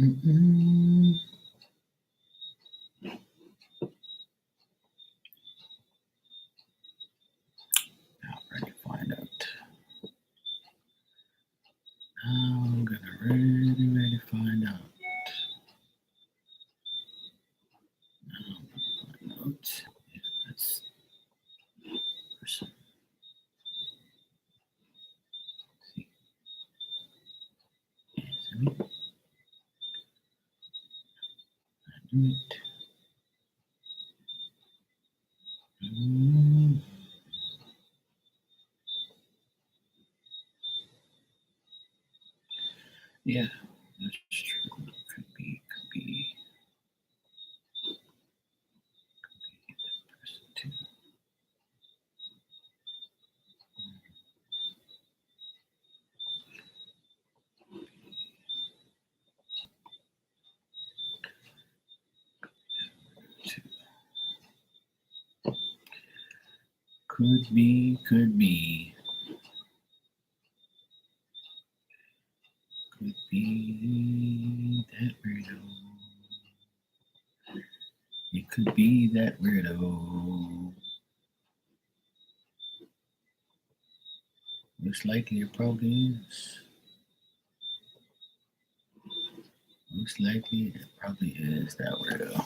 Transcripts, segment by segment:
Ready to find out. I'm gonna ready find out. Find out if that's person. See. Is it me? I do it. Yeah, that's true. Could be that person too. Could be. Could be that weirdo. It could be that weirdo. Most likely it probably is. Most likely it probably is that weirdo.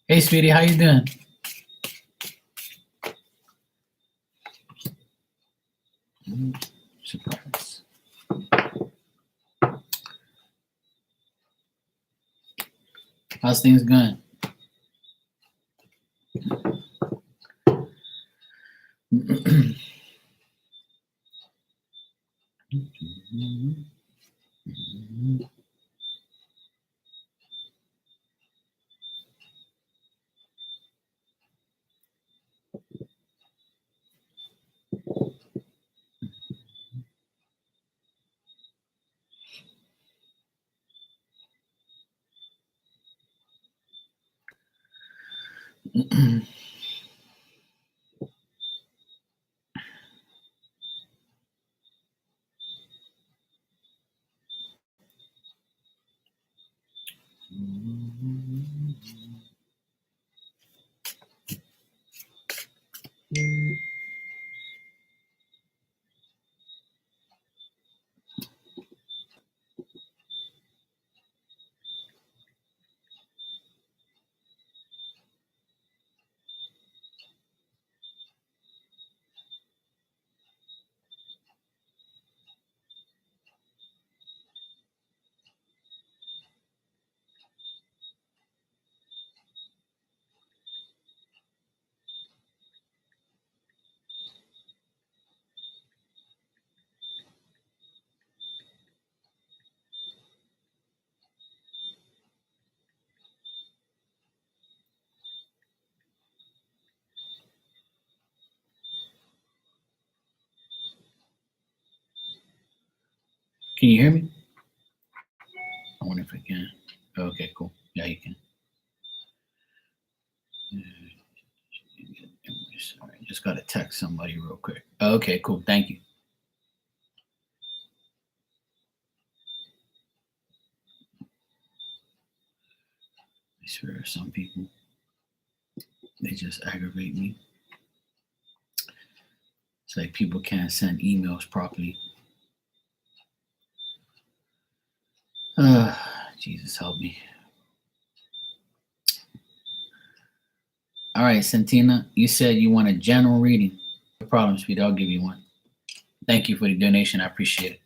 Hey, sweetie, how you doing? Surprise. How's things going? Can you hear me? I wonder if I can. Okay, cool. Yeah, you can. Sorry, just got to text somebody real quick. Okay, cool. Thank you. I swear, some people, they just aggravate me. It's like people can't send emails properly. Jesus help me. All right, Santina, you said you want a general reading. No problem, sweetie. I'll give you one. Thank you for the donation. I appreciate it.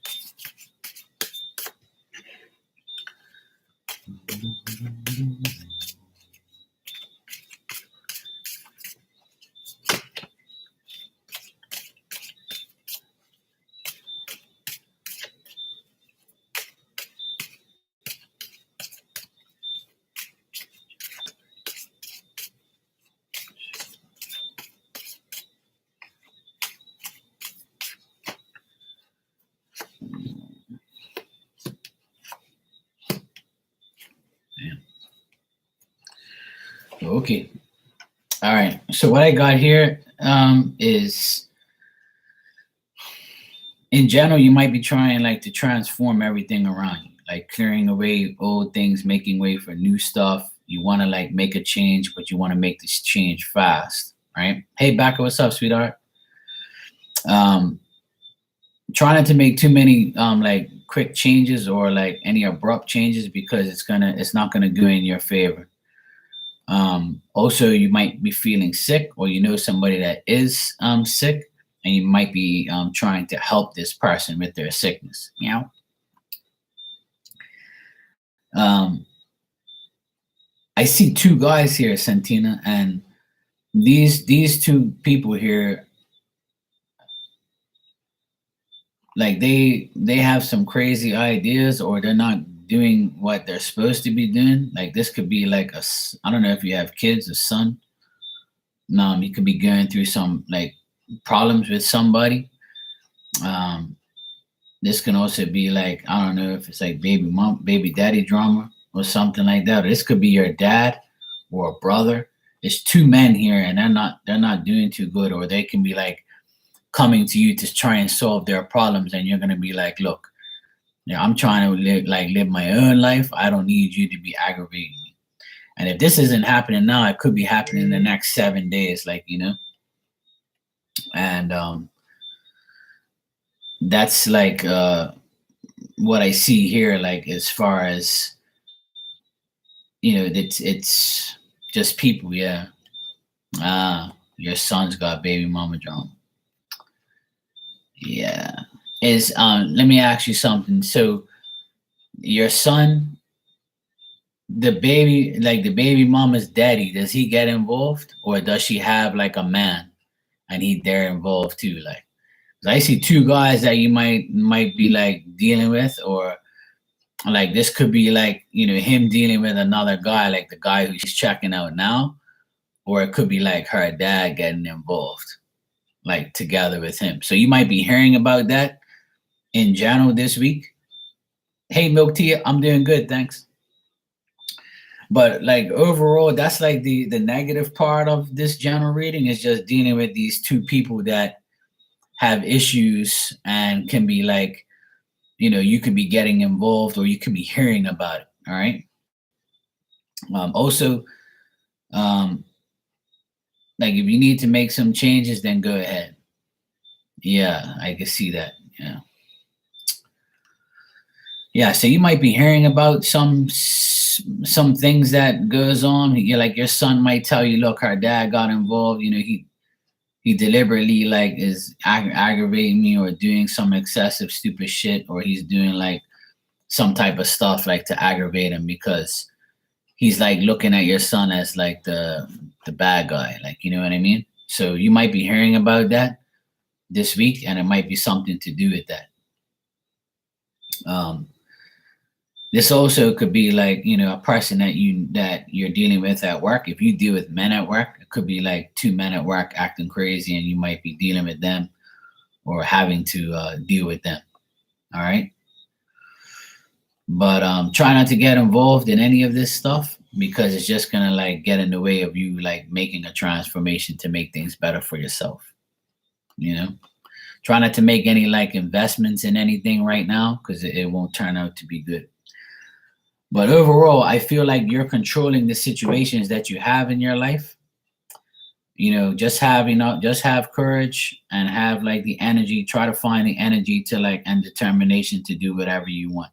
Okay. All right. So what I got here is, in general, you might be trying like to transform everything around you, like clearing away old things, making way for new stuff. You want to like make a change, but you want to make this change fast, right? Hey, Becca, what's up, sweetheart? Um, Try not to make too many like quick changes or like any abrupt changes, because it's not gonna go in your favor. Also, you might be feeling sick, or you know somebody that is sick, and you might be trying to help this person with their sickness. You know, um, I see two guys here, Santina, and these two people here, like they have some crazy ideas, or they're not doing what they're supposed to be doing. Like this could be like I don't know if you have kids, a son. You could be going through some like problems with somebody. um this can also be like, I don't know if it's like baby mom, baby daddy drama or something like that. Or this could be your dad or a brother. It's two men here, and they're not doing too good, or they can be like coming to you to try and solve their problems, and you're gonna be like, look, yeah, I'm trying to live my own life. I don't need you to be aggravating me. And if this isn't happening now, it could be happening in the next 7 days, like, And that's like what I see here, like as far as it's just people, yeah. Your son's got baby mama drama. Yeah. Is Let me ask you something. So your son, the baby mama's daddy, does he get involved, or does she have like a man and they're involved too? Like, 'cause I see two guys that you might be like dealing with, or like this could be like, him dealing with another guy, like the guy who's checking out now, or it could be like her dad getting involved, like together with him. So you might be hearing about that in general this week. Hey, Milk Tea, I'm doing good, thanks. But like overall, that's like the negative part of this general reading, is just dealing with these two people that have issues, and can be like, you could be getting involved, or you could be hearing about it. All right. Also, um, like if you need to make some changes, then go ahead. Yeah, I can see that. Yeah. Yeah, so you might be hearing about some things that goes on. You're like, your son might tell you, look, her dad got involved. He deliberately like is aggravating me, or doing some excessive stupid shit, or he's doing like some type of stuff like to aggravate him, because he's like looking at your son as like the bad guy, like, you know what I mean? So you might be hearing about that this week, and it might be something to do with that. Um, this also could be like, a person that you're dealing with at work. If you deal with men at work, it could be like two men at work acting crazy, and you might be dealing with them, or having to deal with them. All right. But try not to get involved in any of this stuff, because it's just gonna like get in the way of you like making a transformation to make things better for yourself. You know, try not to make any like investments in anything right now, because it won't turn out to be good. But overall, I feel like you're controlling the situations that you have in your life. Just have courage, and have like the energy. Try to find the energy to like, and determination to do whatever you want.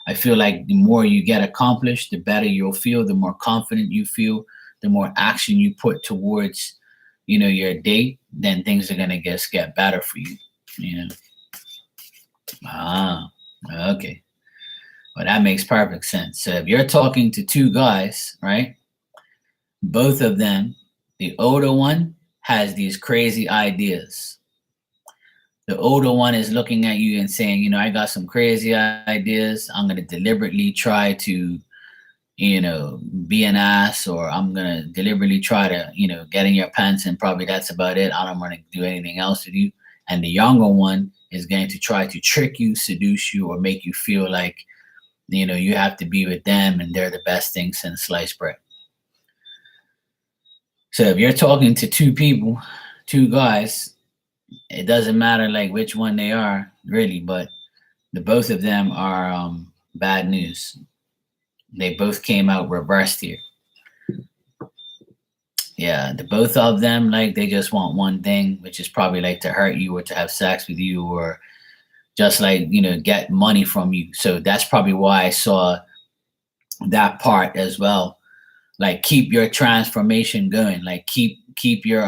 I feel like the more you get accomplished, the better you'll feel, the more confident you feel, the more action you put towards, your day, then things are gonna just get better for you. You know. Ah, okay. Well, that makes perfect sense. So if you're talking to two guys, right? Both of them, the older one has these crazy ideas. The older one is looking at you and saying, I got some crazy ideas. I'm going to deliberately try to, be an ass, or I'm going to deliberately try to, get in your pants, and probably that's about it. I don't want to do anything else with you. And the younger one is going to try to trick you, seduce you, or make you feel like, you have to be with them, and they're the best thing since sliced bread. So if you're talking to two people, two guys, it doesn't matter like which one they are really, but the both of them are bad news. They both came out reversed here. Yeah, the both of them, like they just want one thing, which is probably like to hurt you or to have sex with you or just like, get money from you. So that's probably why I saw that part as well. Like keep your transformation going. Like keep your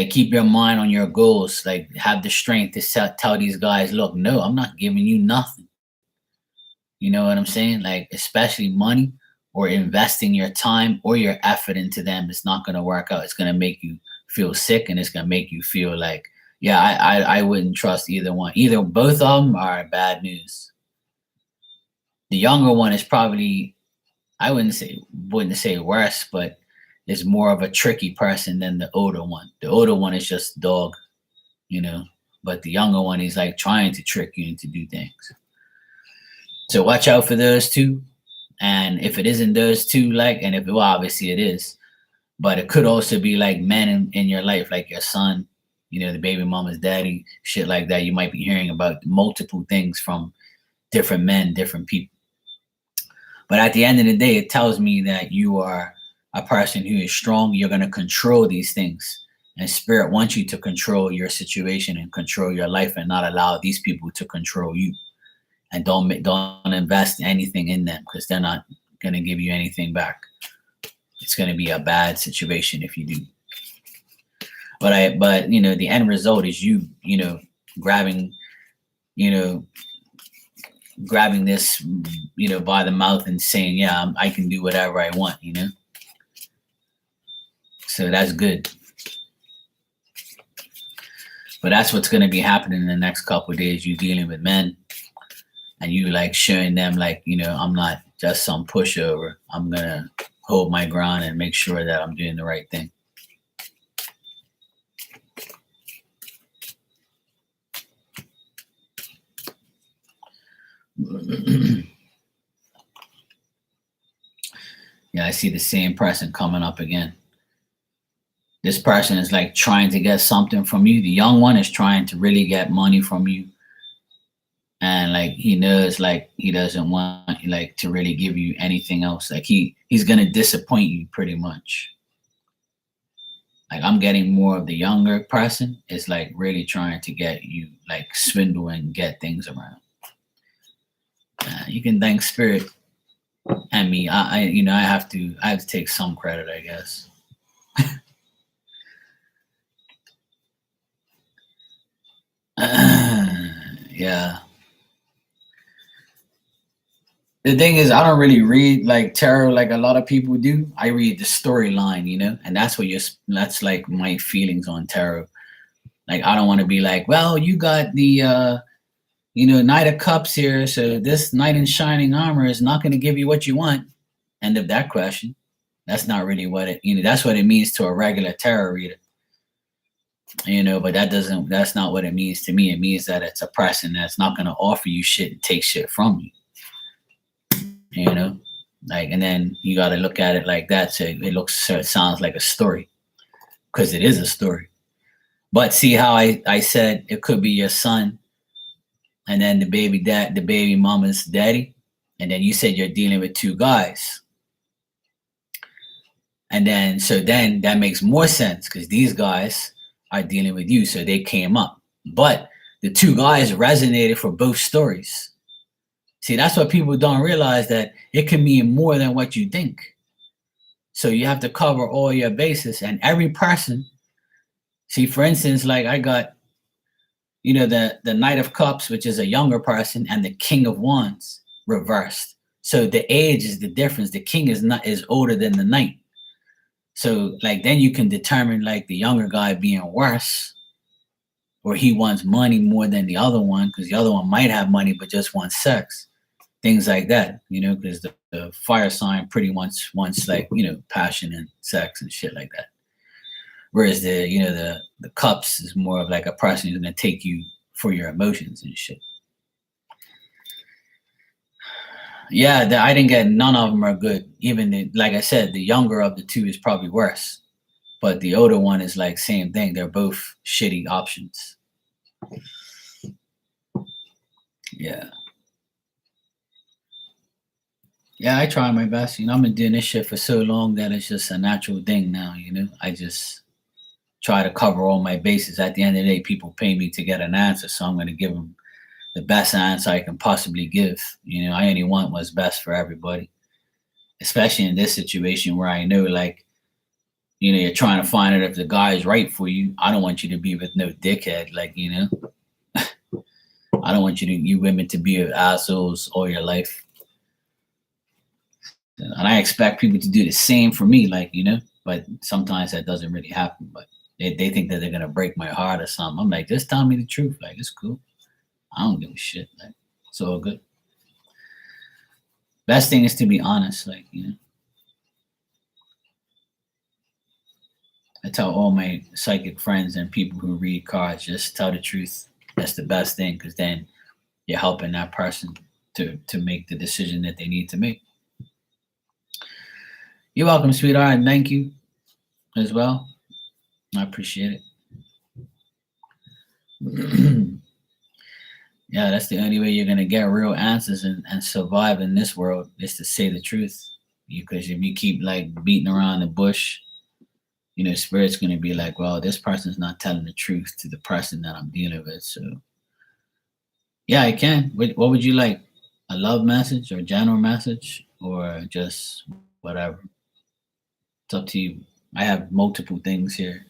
keep your mind on your goals. Like have the strength to tell these guys, look, no, I'm not giving you nothing. You know what I'm saying? Like especially money or investing your time or your effort into them, it's not going to work out. It's going to make you feel sick, and it's going to make you feel like, yeah, I wouldn't trust either one. Either both of them are bad news. The younger one is probably, I wouldn't say worse, but is more of a tricky person than the older one. The older one is just dog, you know, but the younger one is like trying to trick you into do things. So watch out for those two. And if it isn't those two, like, and if, well, obviously it is, but it could also be like men in your life, like your son, the baby mama's daddy, shit like that. You might be hearing about multiple things from different men, different people. But at the end of the day, it tells me that you are a person who is strong. You're going to control these things. And spirit wants you to control your situation and control your life and not allow these people to control you. And don't invest anything in them because they're not going to give you anything back. It's going to be a bad situation if you do. But the end result is you grabbing this by the mouth and saying, yeah, I can do whatever I want, so that's good. But that's what's going to be happening in the next couple of days. You dealing with men and you like showing them like, I'm not just some pushover. I'm going to hold my ground and make sure that I'm doing the right thing. Yeah, I see the same person coming up again. This person is like trying to get something from you. The young one is trying to really get money from you. And like he knows like he doesn't want like to really give you anything else. Like he's gonna disappoint you pretty much. Like I'm getting more of the younger person is like really trying to get you like swindle and get things around. You can thank spirit and me. I have to take some credit, I guess. Yeah. The thing is, I don't really read like tarot like a lot of people do. I read the storyline, and that's like my feelings on tarot. Like I don't want to be like, well, you got the Knight of Cups here, so this knight in shining armor is not going to give you what you want. End of that question. That's not really what it, that's what it means to a regular tarot reader. But that's not what it means to me. It means that it's a person that's not going to offer you shit and take shit from you. Like, and then you got to look at it like that. So it sounds like a story because it is a story. But see how I said it could be your son and then the baby mama's daddy. And then you said you're dealing with two guys. And then that makes more sense because these guys are dealing with you. So they came up. But the two guys resonated for both stories. See, that's what people don't realize, that it can mean more than what you think. So you have to cover all your bases and every person. See, for instance, like I got, the Knight of Cups, which is a younger person, and the King of Wands reversed. So the age is the difference. The king is older than the knight. So like then you can determine like the younger guy being worse, or he wants money more than the other one because the other one might have money but just wants sex. Things like that, because the fire sign pretty much wants like, passion and sex and shit like that. Whereas the cups is more of like a person who's gonna take you for your emotions and shit. Yeah, I didn't get none of them are good. Even like I said, the younger of the two is probably worse, but the older one is like same thing. They're both shitty options. Yeah. Yeah, I try my best. I've been doing this shit for so long that it's just a natural thing now. I just try to cover all my bases. At the end of the day, people pay me to get an answer, so I'm going to give them the best answer I can possibly give. I only want what's best for everybody, especially in this situation where I know, like, you're trying to find out if the guy is right for you. I don't want you to be with no dickhead. Like, I don't want you women to be assholes all your life. And I expect people to do the same for me, like, but sometimes that doesn't really happen. But they think that they're gonna break my heart or something. I'm like, just tell me the truth. Like, it's cool. I don't give a shit. Like, it's all good. Best thing is to be honest. Like, I tell all my psychic friends and people who read cards, just tell the truth. That's the best thing, because then you're helping that person to make the decision that they need to make. You're welcome, sweetheart, and thank you as well. I appreciate it. Yeah, that's the only way you're gonna get real answers and survive in this world, is to say the truth. Because if you keep like beating around the bush, spirit's gonna be like, well, this person's not telling the truth to the person that I'm dealing with. So yeah, I can. What would you like? A love message or a general message or just whatever? It's up to you. I have multiple things here.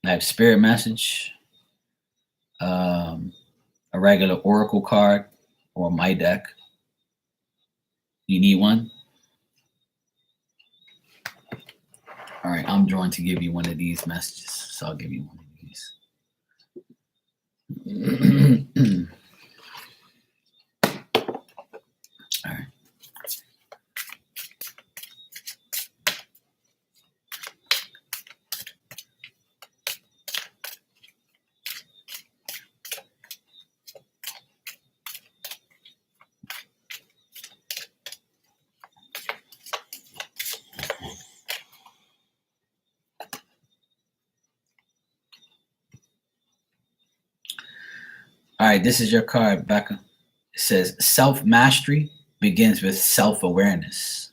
I have spirit message, um, a regular oracle card, or my deck. You need one? All right, I'm drawn to give you one of these messages, so I'll give you one of these. All right. All right, this is your card, Becca. It says self mastery begins with self awareness.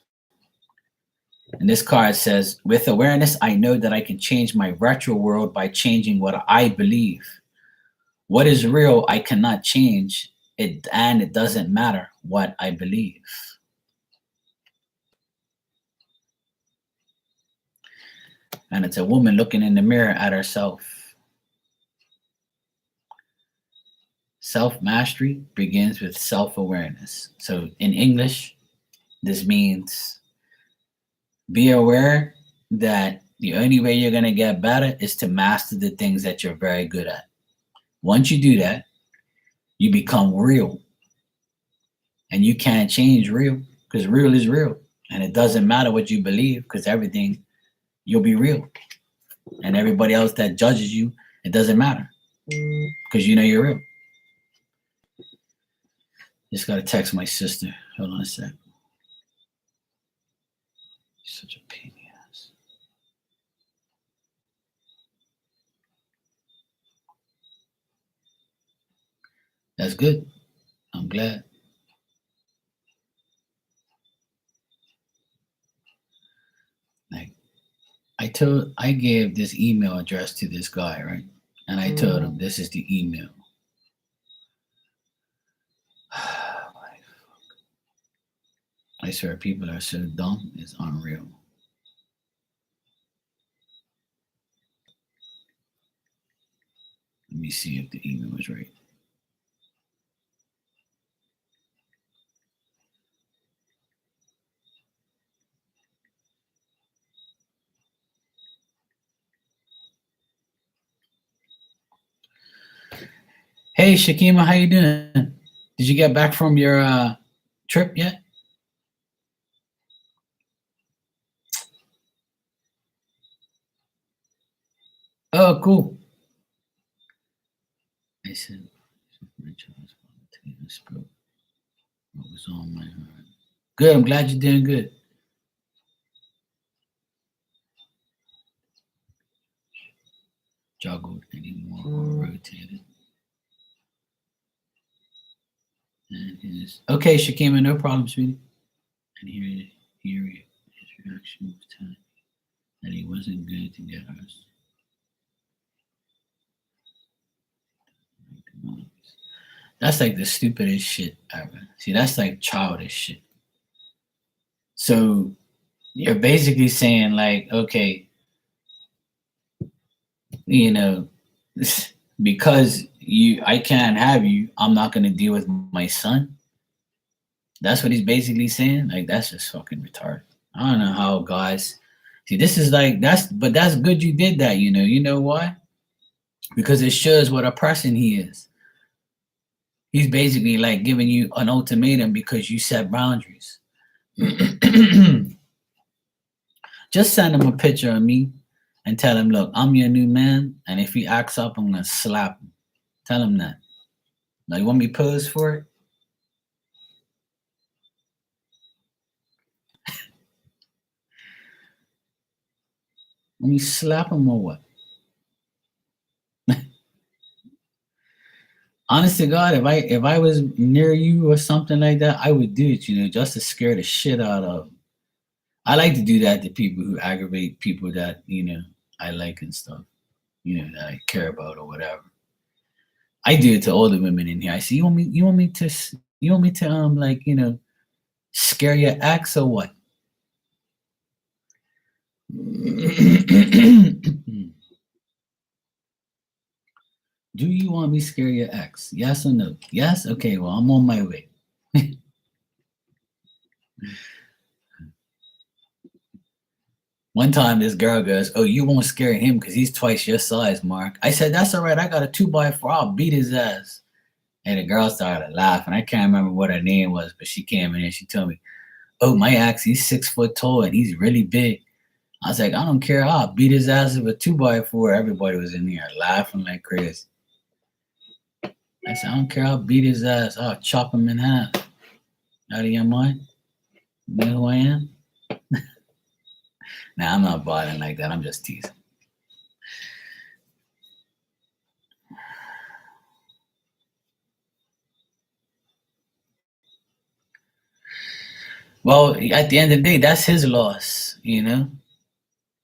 And this card says, with awareness, I know that I can change my retro world by changing what I believe. What is real, I cannot change it, and it doesn't matter what I believe. And it's a woman looking in the mirror at herself. Self mastery begins with self awareness. So in English, this means be aware that the only way you're going to get better is to master the things that you're very good at. Once you do that, you become real. And you can't change real, because real is real. And it doesn't matter what you believe, because everything, you'll be real. And everybody else that judges you, it doesn't matter, because you're real. Just got to text my sister. Hold on a sec. She's such a pain in the ass. That's good. I'm glad. Like, I gave this email address to this guy, right? And I told him this is the email. I swear people are so dumb, it's unreal. Let me see if the email is right. Hey Shakima, how you doing? Did you get back from your trip yet? Oh, cool. I said, What was on my heart? Good. I'm glad you're doing good. Juggled anymore or rotated. And his okay, Shakima, no problem, sweetie. And here his reaction was telling that he wasn't good to get us. That's like the stupidest shit ever. See, that's like childish shit. So you're basically saying like, okay, you know, because I can't have you, I'm not gonna deal with my son. That's what he's basically saying. Like that's just fucking retarded. I don't know how guys see this is like but that's good you did that, you know. You know why? Because it shows what a person he is. He's basically like giving you an ultimatum because you set boundaries. Just send him a picture of me and tell him, look, I'm your new man, and if he acts up, I'm gonna slap him. Tell him that. Now you want me to pose for it? Let me slap him or what? Honest to God, if I was near you or something like that, I would do it, you know, just to scare the shit out of. I like to do that to people who aggravate people that, you know, I like and stuff, you know, that I care about or whatever. I do it to all the women in here. I say, you want me to like, you know, scare your ex or what? Do you want me to scare your ex? Yes or no? Yes? Okay, well, I'm on my way. One time this girl goes, oh, you won't scare him because he's twice your size, Mark. I said, that's all right. I got a 2x4. I'll beat his ass. And the girl started laughing. I can't remember what her name was, but she came in and she told me, oh, my ex, he's 6 foot tall and he's really big. I was like, I don't care. I'll beat his ass with a 2x4. Everybody was in here laughing like crazy. I said, I don't care. I'll beat his ass. I'll chop him in half. Out of your mind? You know who I am? Nah, I'm not bothering like that. I'm just teasing. Well, at the end of the day, that's his loss, you know?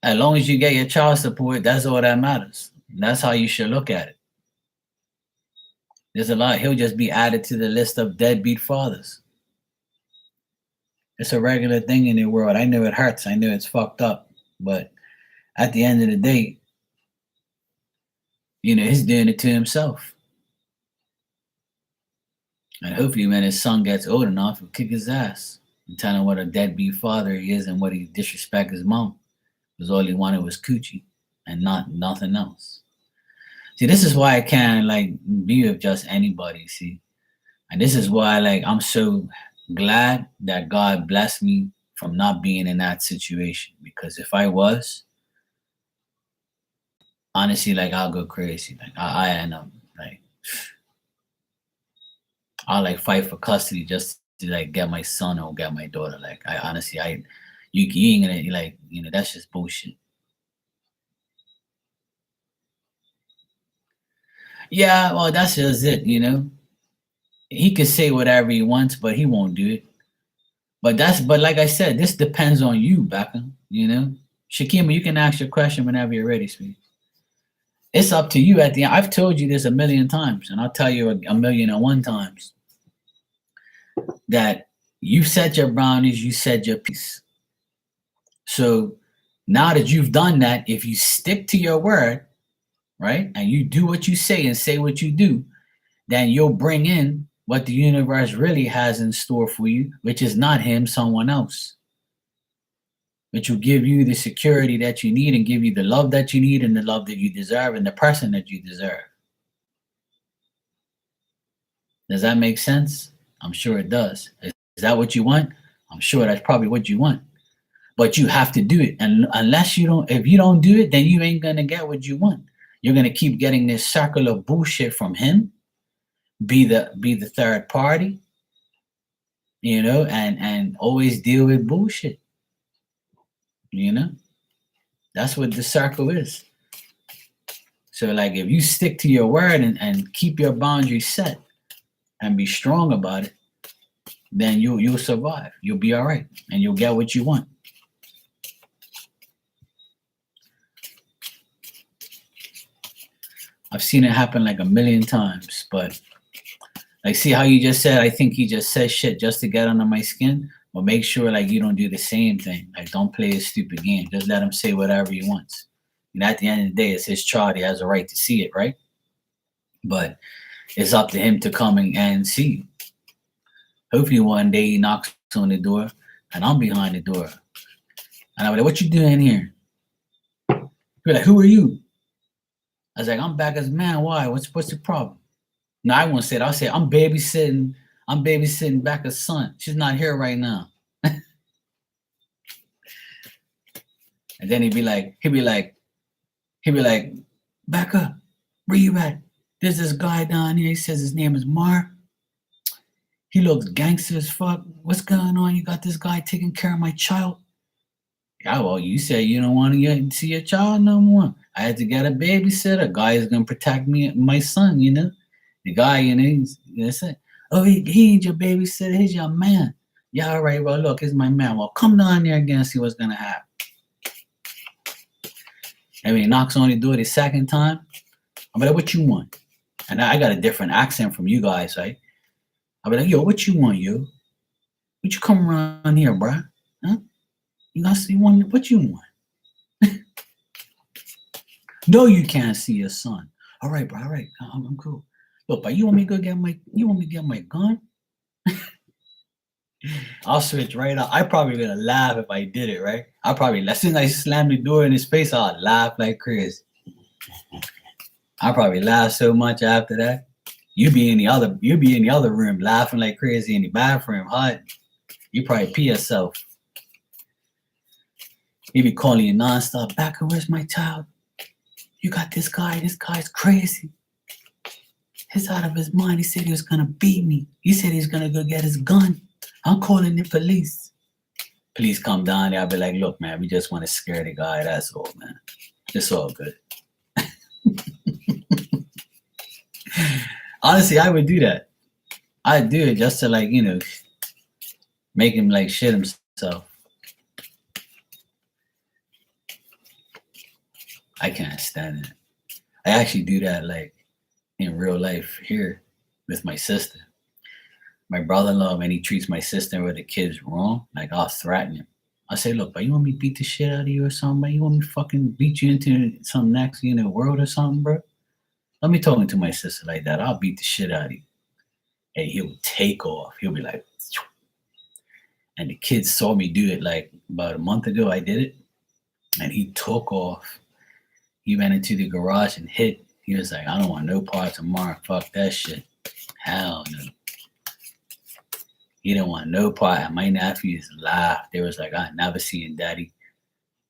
As long as you get your child support, that's all that matters. That's how you should look at it. There's a lot. He'll just be added to the list of deadbeat fathers. It's a regular thing in the world. I know it hurts. I know it's fucked up. But at the end of the day, you know, he's doing it to himself. And hopefully when his son gets old enough, he'll kick his ass and tell him what a deadbeat father he is and what he disrespect his mom. Because all he wanted was coochie and nothing else. See, this is why I can't like be with just anybody, see. And this is why like I'm so glad that God blessed me from not being in that situation. Because if I was, honestly, like I'll go crazy. Like I end up like I'll like fight for custody just to like get my son or get my daughter. Like I honestly you ain't gonna like, you know, that's just bullshit. Yeah, well that's just it, you know. He could say whatever he wants, but he won't do it. But like I said, this depends on you, Beckham, you know. Shakima, you can ask your question whenever you're ready, sweetie. It's up to you at the end. I've told you this a million times, and I'll tell you a million and one times that you set your boundaries, you set your peace. So now that you've done that, if you stick to your word, right, and you do what you say and say what you do, then you'll bring in what the universe really has in store for you, which is not him, someone else. Which will give you the security that you need and give you the love that you need and the love that you deserve and the person that you deserve. Does that make sense? I'm sure it does. Is that what you want? I'm sure that's probably what you want. But you have to do it. And unless you don't, if you don't do it, then you ain't gonna get what you want. You're gonna keep getting this circle of bullshit from him. Be the third party. you know, and always deal with bullshit, you know. That's what the circle is. So like if you stick to your word and keep your boundaries set and be strong about it, then you'll survive. You'll be all right and you'll get what you want. I've seen it happen like a million times, but like see how you just said I think he just says shit just to get under my skin? Well make sure like you don't do the same thing. Like don't play a stupid game. Just let him say whatever he wants. And at the end of the day, it's his child. He has a right to see it, right? But it's up to him to come and see. Hopefully one day he knocks on the door and I'm behind the door. And I'm like, what you doing here? You're like, who are you? I was like, I'm back as a man. Why? What's the problem? No, I won't say it. I'll say I'm babysitting. I'm babysitting back a son. She's not here right now. And then he'd be like, back up. Where you at? There's this guy down here. He says his name is Mark. He looks gangster as fuck. What's going on? You got this guy taking care of my child? Yeah, well, you said you don't want to see your child no more. I had to get a babysitter. Guy is gonna protect me, my son. You know, the guy, you know, that's it. Oh, he ain't your babysitter. He's your man. Yeah, all right. Well, look, he's my man. Well, come down there again and see what's gonna happen. And when he knocks on the door the second time, I'm like, what you want? And I got a different accent from you guys, right? I'll be like, yo, what you want, yo? What you come around here, bruh? Huh? You got to see one, what you want? No, you can't see your son. All right, bro, all right, I'm cool. Look, but you want me to get my gun? I'll switch right up. I probably gonna laugh if I did it, right? I'll probably, as soon as I slam the door in his face, I'll laugh like crazy. I'll probably laugh so much after that. You be in the other room laughing like crazy in the bathroom, hot. You probably pee yourself. He be calling you nonstop. Backer, where's my child? You got this guy. This guy's crazy. He's out of his mind. He said he was gonna beat me. He said he's gonna go get his gun. I'm calling the police. Police come down there. I'll be like, look, man, we just want to scare the guy. That's all, man. It's all good. Honestly, I would do that. I'd do it just to like, you know, make him like shit himself. I can't stand it. I actually do that like in real life here with my sister. My brother-in-law, when he treats my sister or the kids wrong, like I'll threaten him. I say, look, but you want me to beat the shit out of you or something? But you want me to fucking beat you into some next, you know, world or something, bro? Let me talking to my sister like that. I'll beat the shit out of you. And he'll take off. He'll be like, and the kids saw me do it like about a month ago. I did it. And he took off. He went into the garage and hit. He was like, I don't want no parts of Mark. Fuck that shit. Hell no. He didn't want no part. And my nephews laughed. They was like, I never seen daddy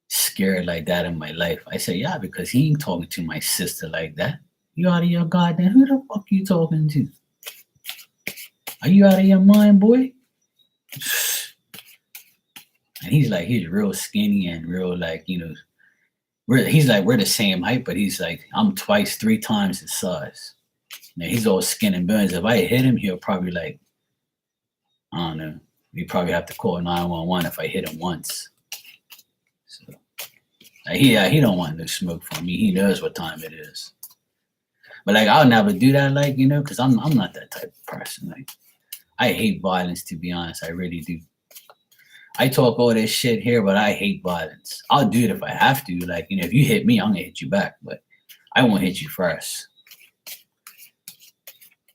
scared like that in my life. I said, yeah, because he ain't talking to my sister like that. You out of your goddamn, who the fuck you talking to? Are you out of your mind, boy? And he's real skinny and real like, you know, we're the same height, but he's like, I'm twice, 3 times his size. Now he's all skin and bones. If I hit him, he'll probably like, I don't know. We probably have to call 911 if I hit him once. So he don't want no smoke from me. He knows what time it is. But like I'll never do that, like, you know, because I'm not that type of person. Like I hate violence, to be honest. I really do. I talk all this shit here, but I hate violence. I'll do it if I have to. Like, you know, if you hit me, I'm gonna hit you back, but I won't hit you first.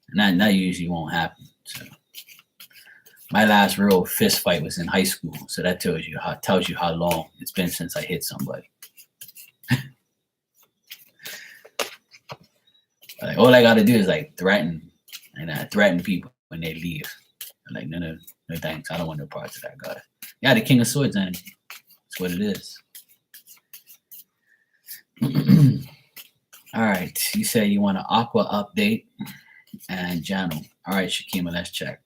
And that usually won't happen. So my last real fist fight was in high school. So that tells you how long it's been since I hit somebody. Like, all I gotta do is like threaten, and I threaten people when they leave. I'm like, no thanks. I don't want no parts of that guy. Yeah, the King of Swords, and that's what it is. All right, you say you want an Aqua update and Jano. All right, Shakima, let's check.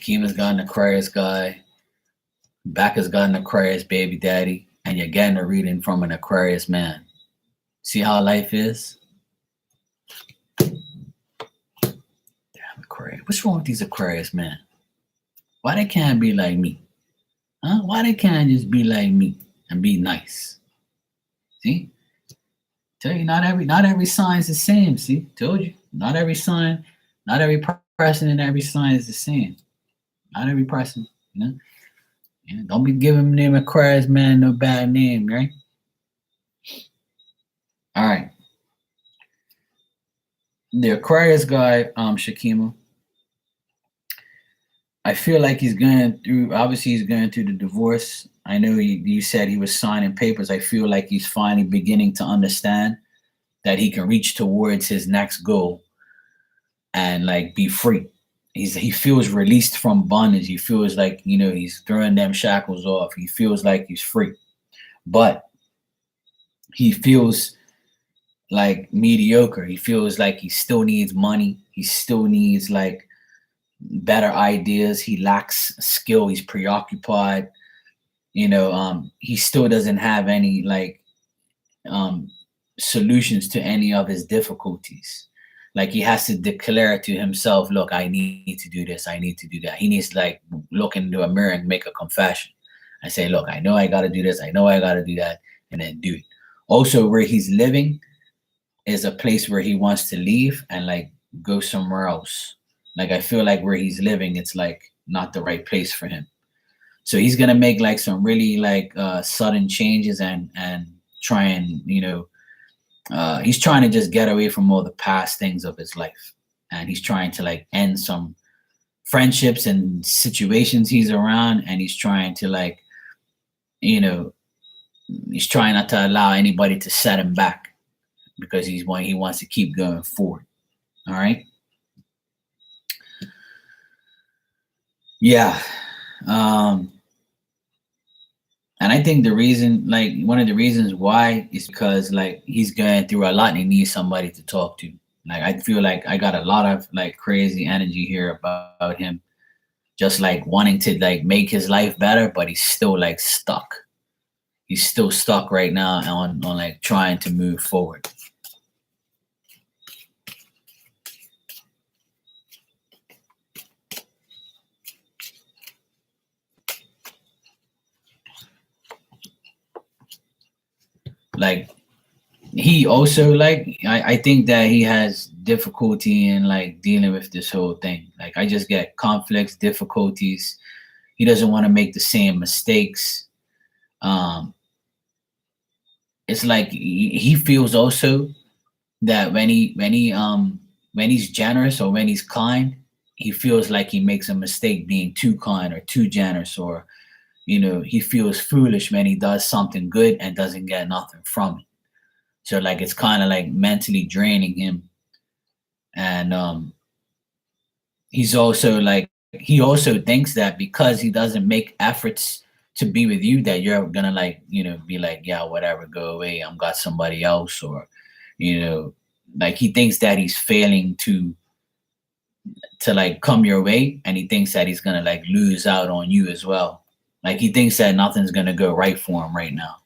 Shakima's got an Aquarius guy. Becca's got an Aquarius baby daddy. And you're getting a reading from an Aquarius man. See how life is? Damn, Aquarius. What's wrong with these Aquarius men? Why they can't be like me? Huh? Why they can't just be like me and be nice? See? Tell you, not every sign is the same. See? Told you. Not every sign, not every person in every sign is the same. Not every person, you know? Yeah, don't be giving them Aquarius man no bad name, right? All right. The Aquarius guy, Shakima, I feel like he's going through, obviously, he's going through the divorce. I know you said he was signing papers. I feel like he's finally beginning to understand that he can reach towards his next goal and like be free. He feels released from bondage. He feels like, he's throwing them shackles off. He feels like he's free. But he feels like mediocre. He feels like he still needs money. He still needs like better ideas. He lacks skill. He's preoccupied. He still doesn't have any like solutions to any of his difficulties. Like he has to declare to himself, look, I need to do this. I need to do that. He needs to like look into a mirror and make a confession. I say, look, I know I got to do this. I know I got to do that, and then do it. Also, where he's living is a place where he wants to leave and like go somewhere else. Like I feel like where he's living, it's like not the right place for him. So he's gonna make like some really like sudden changes and try and he's trying to just get away from all the past things of his life, and he's trying to like end some friendships and situations he's around, and he's trying to like he's trying not to allow anybody to set him back because he wants to keep going forward. All right. Yeah. And I think the reason, like one of the reasons why is because like he's going through a lot and he needs somebody to talk to. Like I feel like I got a lot of like crazy energy here about him just like wanting to like make his life better, but he's still like stuck. He's still stuck right now on like trying to move forward. Like he also like I think that he has difficulty in like dealing with this whole thing. Like I just get conflicts, difficulties. He doesn't want to make the same mistakes. Um it's like he feels also that when he's generous or when he's kind, he feels like he makes a mistake being too kind or too generous, or he feels foolish when he does something good and doesn't get nothing from it. So like it's kind of like mentally draining him. And he's also like he also thinks that because he doesn't make efforts to be with you, that you're gonna like be like, yeah, whatever, go away, I'm got somebody else. Or like he thinks that he's failing to like come your way, and he thinks that he's gonna like lose out on you as well. Like he thinks that nothing's gonna go right for him right now.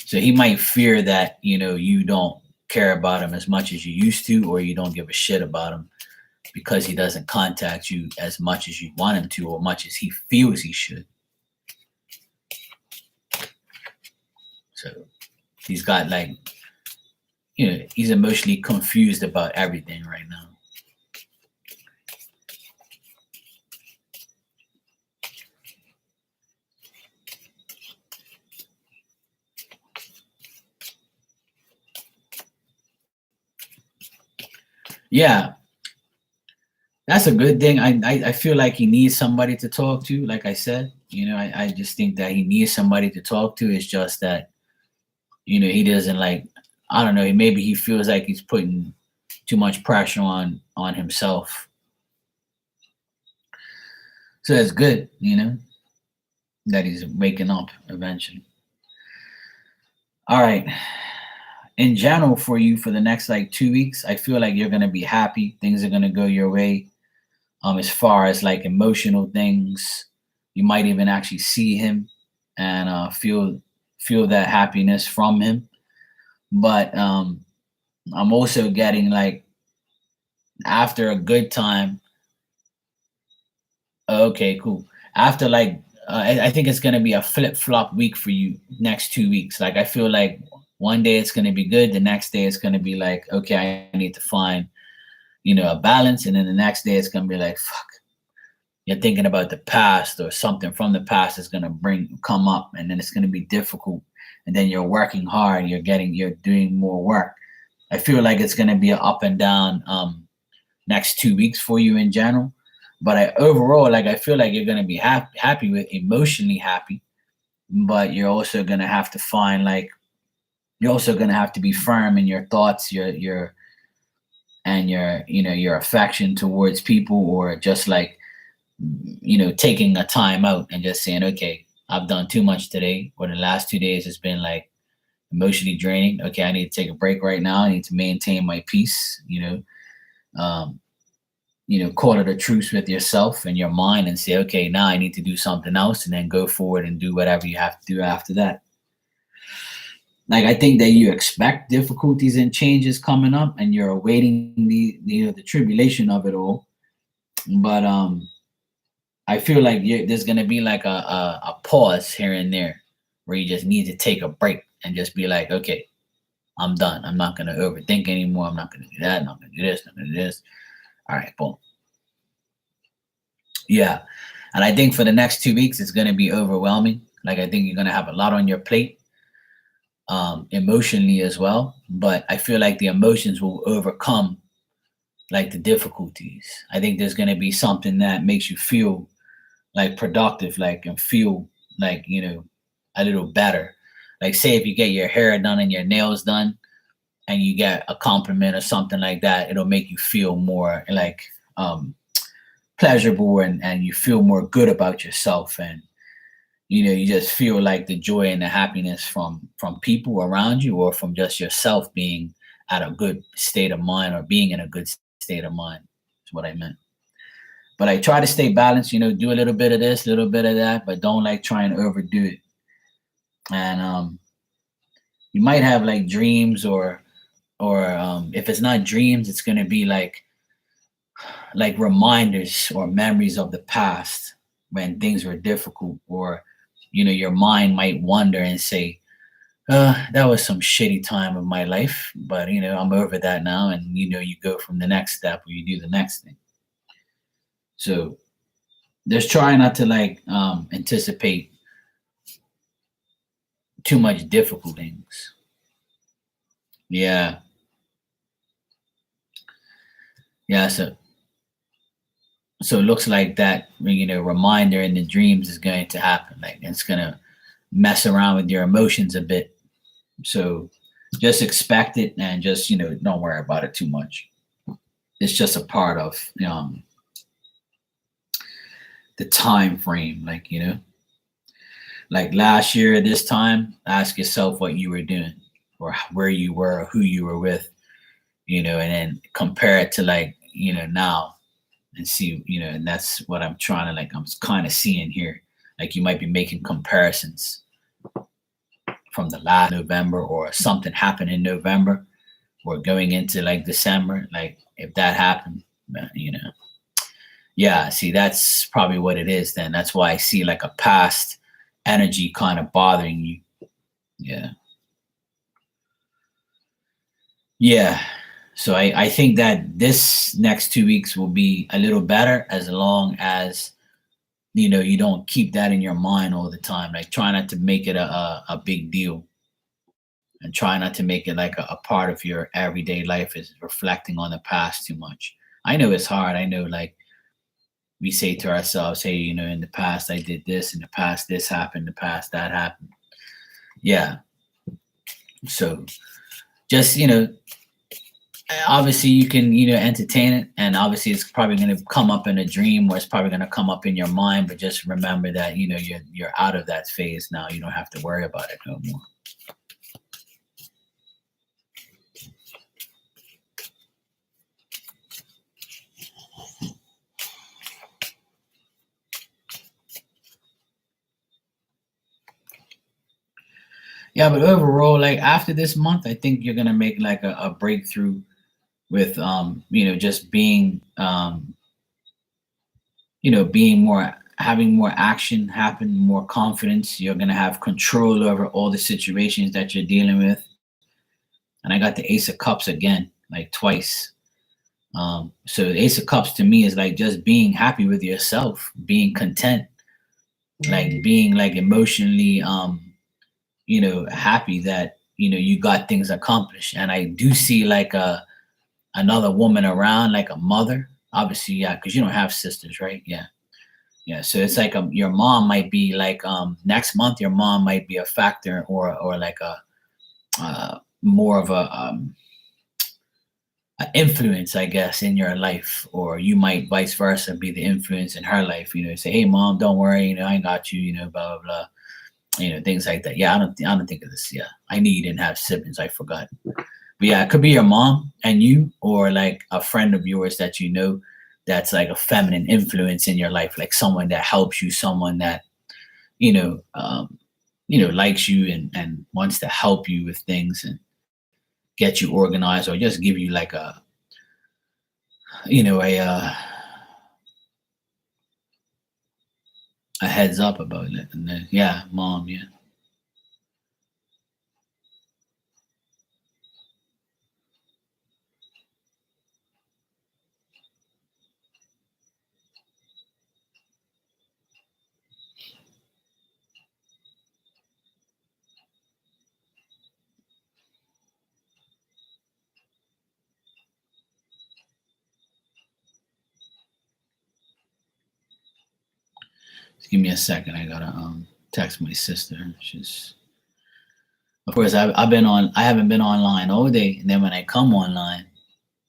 So he might fear that, you don't care about him as much as you used to, or you don't give a shit about him because he doesn't contact you as much as you want him to, or much as he feels he should. So he's got like, he's emotionally confused about everything right now. Yeah, that's a good thing. I feel like he needs somebody to talk to. Like I said, I just think that he needs somebody to talk to. It's just that, he doesn't like, I don't know, maybe he feels like he's putting too much pressure on himself. So it's good, that he's waking up eventually. All right. in general for you for the next like 2 weeks, I feel like you're gonna be happy. Things are gonna go your way. As far as like emotional things, you might even actually see him and feel that happiness from him. But I'm also getting like after a good time. Okay, cool. After like, I think it's gonna be a flip flop week for you next 2 weeks. Like I feel like one day it's gonna be good, the next day it's gonna be like, okay, I need to find a balance, and then the next day it's gonna be like, fuck. You're thinking about the past or something from the past is gonna come up, and then it's gonna be difficult. And then you're working hard. You're doing more work. I feel like it's gonna be an up and down next 2 weeks for you in general. But overall, like I feel like you're gonna be happy with emotionally happy, but you're also gonna have to find like you're also gonna have to be firm in your thoughts, your affection towards people, or just like taking a time out and just saying, okay, I've done too much today, or the last 2 days has been like emotionally draining. Okay, I need to take a break right now. I need to maintain my peace. Um, call it a truce with yourself and your mind and say, okay, now I need to do something else, and then go forward and do whatever you have to do after that. Like I think that you expect difficulties and changes coming up, and you're awaiting the tribulation of it all. But I feel like there's gonna be like a pause here and there where you just need to take a break and just be like, okay, I'm done. I'm not gonna overthink anymore. I'm not gonna do that. I'm not gonna do this. I'm not gonna do this. All right, boom. Yeah. And I think for the next 2 weeks, it's going to be overwhelming. Like, I think you're going to have a lot on your plate, emotionally as well. But I feel like the emotions will overcome like the difficulties. I think there's going to be something that makes you feel like productive, like, and feel like, a little better. Like, say if you get your hair done and your nails done and you get a compliment or something like that, it'll make you feel more like, pleasurable, and you feel more good about yourself, and you just feel like the joy and the happiness from people around you, or from just yourself being at a good state of mind, or being in a good state of mind is what I meant. But I try to stay balanced, do a little bit of this, a little bit of that, but don't like try and overdo it. And you might have like dreams, or if it's not dreams, it's going to be like reminders or memories of the past when things were difficult, or your mind might wonder and say, that was some shitty time of my life, but I'm over that now. And you go from the next step, or you do the next thing. So just try not to like anticipate too much difficult things. Yeah. Yeah. So it looks like that reminder in the dreams is going to happen. Like, it's going to mess around with your emotions a bit. So just expect it, and just don't worry about it too much. It's just a part of the time frame. Like last year at this time, ask yourself what you were doing, or where you were, or who you were with, and then compare it to like now, and see, and that's what I'm trying to like, I'm kind of seeing here. Like, you might be making comparisons from the last November, or something happened in November, or going into like December. Like, if that happened, yeah, see, that's probably what it is then. That's why I see like a past energy kind of bothering you. Yeah. Yeah. So I think that this next 2 weeks will be a little better, as long as you don't keep that in your mind all the time. Like, try not to make it a big deal, and try not to make it like a part of your everyday life, is reflecting on the past too much. I know it's hard. I know, like, we say to ourselves, hey, in the past I did this, in the past this happened, in the past that happened. Yeah. So just obviously you can entertain it, and obviously it's probably going to come up in a dream, or it's probably going to come up in your mind, but just remember that you're out of that phase now. You don't have to worry about it no more. Yeah, but overall, like after this month, I think you're gonna make like a breakthrough with just being being more, having more action happen, more confidence. You're gonna have control over all the situations that you're dealing with. And I got the Ace of Cups again, like twice. So the Ace of Cups to me is like just being happy with yourself, being content, like being like emotionally happy that you got things accomplished. And I do see like another woman around, like a mother. Obviously, yeah, because you don't have sisters, right? Yeah. Yeah, so it's like your mom might be like next month. Your mom might be a factor, or like more of a influence, I guess, in your life, or you might vice versa be the influence in her life. Say, hey, mom, don't worry, I got you. Blah blah blah. Things like that. Yeah, I don't think of this. Yeah, I knew you didn't have siblings. I forgot. But yeah, it could be your mom and you, or like a friend of yours that that's like a feminine influence in your life, like someone that helps you, someone that you know, um, likes you and wants to help you with things and get you organized, or just give you like you know, a uh, a heads up about it. And then, yeah, mom, yeah. Just give me a second. I gotta text my sister. She's, of course, I haven't been online all day, and then when I come online,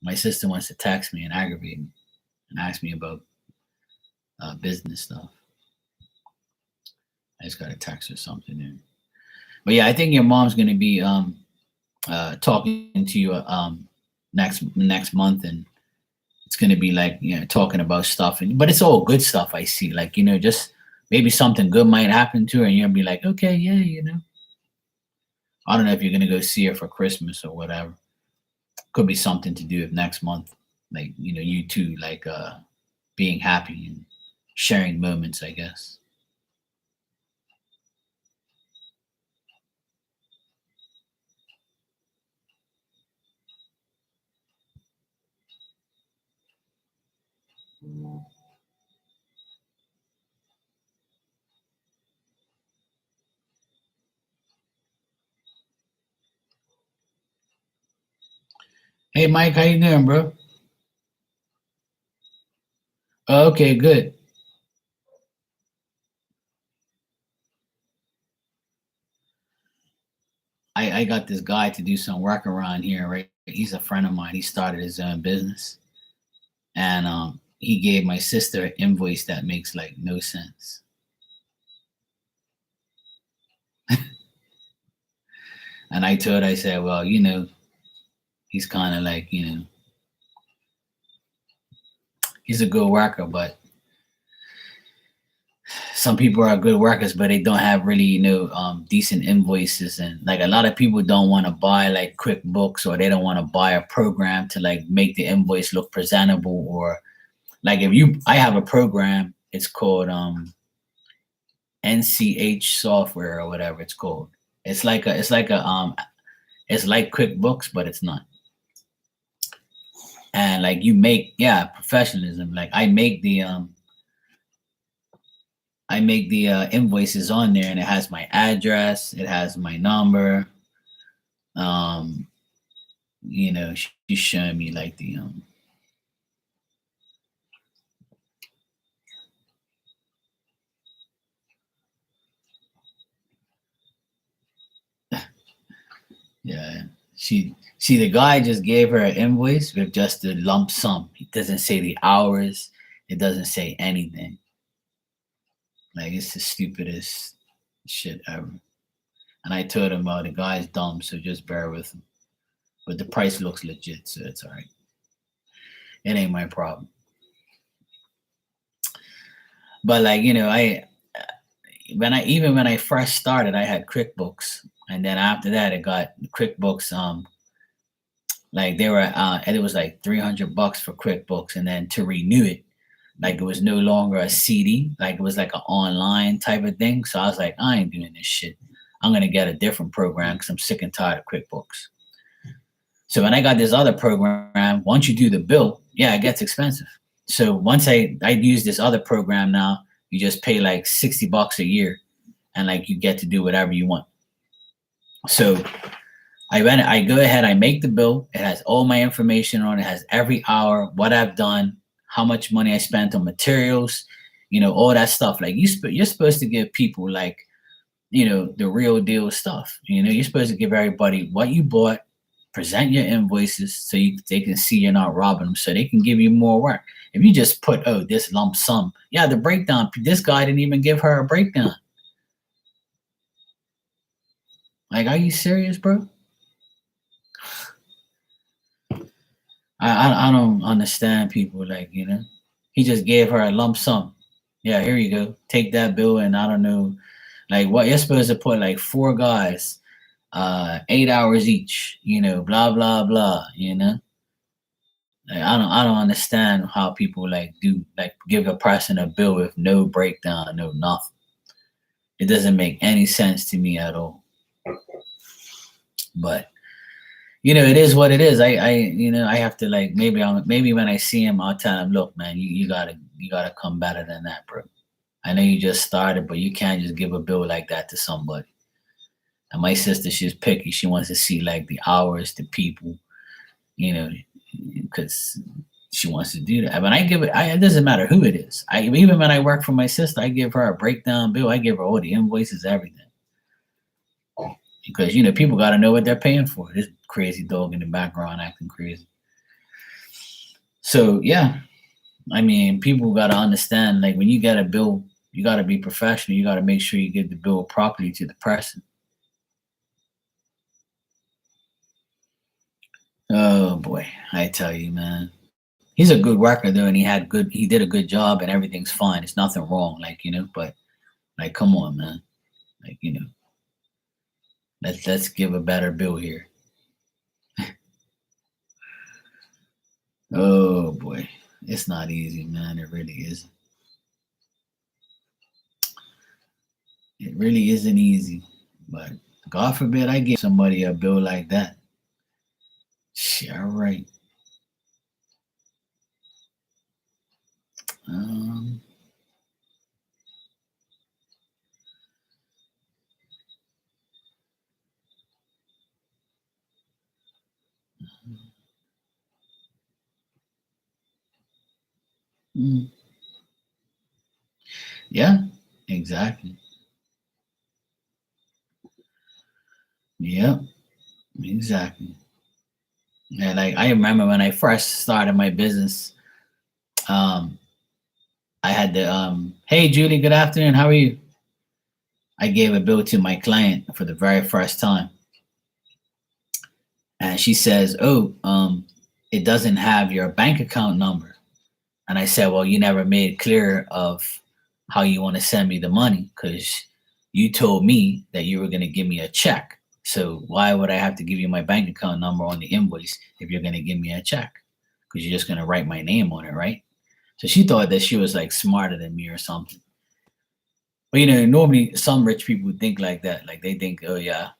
my sister wants to text me and aggravate me and ask me about business stuff. I just got a text or something there. But yeah, I think your mom's gonna be talking to you next month, and it's gonna be like talking about stuff, and but it's all good stuff. I see, like just maybe something good might happen to her, and you'll be like, okay, yeah, I don't know if you're gonna go see her for Christmas or whatever. Could be something to do with next month, like you two like being happy and sharing moments, I guess. Hey, Mike, how you doing, bro? Okay, good. I got this guy to do some work around here, right? He's a friend of mine. He started his own business, and he gave my sister an invoice that makes like no sense. And I said, well, he's kind of like, he's a good worker, but some people are good workers, but they don't have really, decent invoices. And like a lot of people don't want to buy like QuickBooks, or they don't want to buy a program to like make the invoice look presentable. Or like I have a program, it's called NCH software or whatever it's called. It's like QuickBooks, but it's not. And like you make, yeah, professionalism. Like I make the invoices on there, and it has my address, it has my number. Um, she's showing me like the yeah. The guy just gave her an invoice with just the lump sum. It doesn't say the hours. It doesn't say anything. Like it's the stupidest shit ever. And I told him, the guy's dumb, so just bear with him. But the price looks legit, so it's all right. It ain't my problem. But like I when I first started, I had QuickBooks, and then after that, it got QuickBooks. Like they were, and it was like $300 for QuickBooks, and then to renew it, like it was no longer a CD, like it was like an online type of thing. So I was like, I ain't doing this shit. I'm gonna get a different program because I'm sick and tired of QuickBooks. So when I got this other program, once you do the bill, yeah, it gets expensive. So once I use this other program now, you just pay like $60 a year, and like you get to do whatever you want. So I go ahead, I make the bill. It has all my information on it. It has every hour, what I've done, how much money I spent on materials, all that stuff. Like you're supposed to give people like, the real deal stuff. You're supposed to give everybody what you bought, present your invoices so they can see you're not robbing them, so they can give you more work. If you just put, oh, this lump sum, yeah, the breakdown, this guy didn't even give her a breakdown. Like, are you serious, bro? I don't understand people, like, he just gave her a lump sum. Yeah, here you go. Take that bill, and I don't know, like, what you're supposed to put, like, four guys, 8 hours each, blah blah blah, Like, I don't understand how people like do like give a person a bill with no breakdown, no nothing. It doesn't make any sense to me at all. But it is what it is. I have to, like, maybe when I see him, I'll tell him, look, man, you gotta come better than that, bro. I know you just started, but you can't just give a bill like that to somebody. And my sister, she's picky. She wants to see like the hours, the people, because she wants to do that. But I give it. It doesn't matter who it is. Even when I work for my sister, I give her a breakdown bill. I give her all the invoices, everything. Because people got to know what they're paying for. This crazy dog in the background acting crazy. So yeah, I mean, people got to understand, like, when you get a bill, you got to be professional. You got to make sure you give the bill properly to the person. Oh boy, I tell you, man. He's a good worker though, and he did a good job, and everything's fine. It's nothing wrong, like, but like, come on, man. Like, let's give a better bill here. Oh boy. It's not easy, man. It really isn't. It really isn't easy. But God forbid I give somebody a bill like that. All right. Um, mm, yeah, exactly. Yep, exactly. Yeah, like, I remember when I first started my business, um, I had the hey Julie, good afternoon. How are you? I gave a bill to my client for the very first time, and she says, "Oh, it doesn't have your bank account number." And I said, "Well, you never made clear of how you want to send me the money, because you told me that you were going to give me a check. So why would I have to give you my bank account number on the invoice if you're going to give me a check? Because you're just going to write my name on it, right?" So she thought that she was like smarter than me or something. But normally some rich people think like that. Like, they think, oh yeah,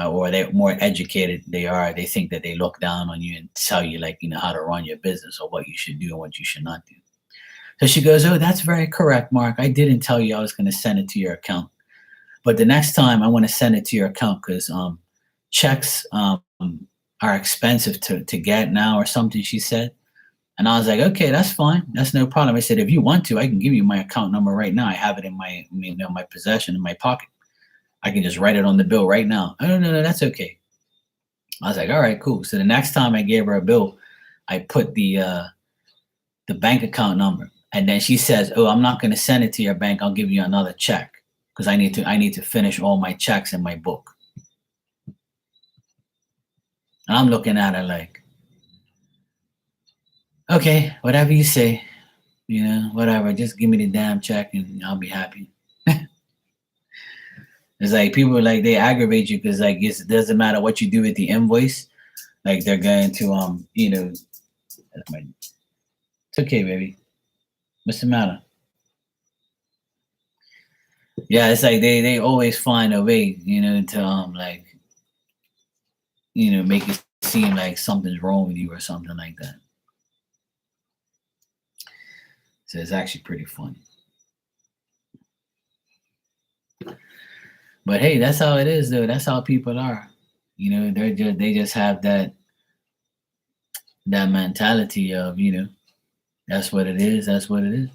or they're more educated they think that they look down on you and tell you, like, how to run your business or what you should do and what you should not do. So she goes, oh, that's very correct, Mark. I didn't tell you I was going to send it to your account. But the next time I want to send it to your account, because checks are expensive to get now or something, she said. And I was like, okay, that's fine. That's no problem. I said, if you want to, I can give you my account number right now. I have it in my possession, in my pocket. I can just write it on the bill right now. Oh, no, that's okay. I was like, all right, cool. So the next time I gave her a bill, I put the bank account number. And then she says, oh, I'm not going to send it to your bank. I'll give you another check, because I need to finish all my checks in my book. And I'm looking at her like, okay, whatever you say, whatever. Just give me the damn check and I'll be happy. It's like people like they aggravate you because like it doesn't matter what you do with the invoice. Like they're going to that's my, it's okay, baby. What's the matter? Yeah, it's like they always find a way, to like make it seem like something's wrong with you or something like that. So it's actually pretty funny. But hey, that's how it is though. That's how people are. They just have that mentality of, that's what it is, that's what it is.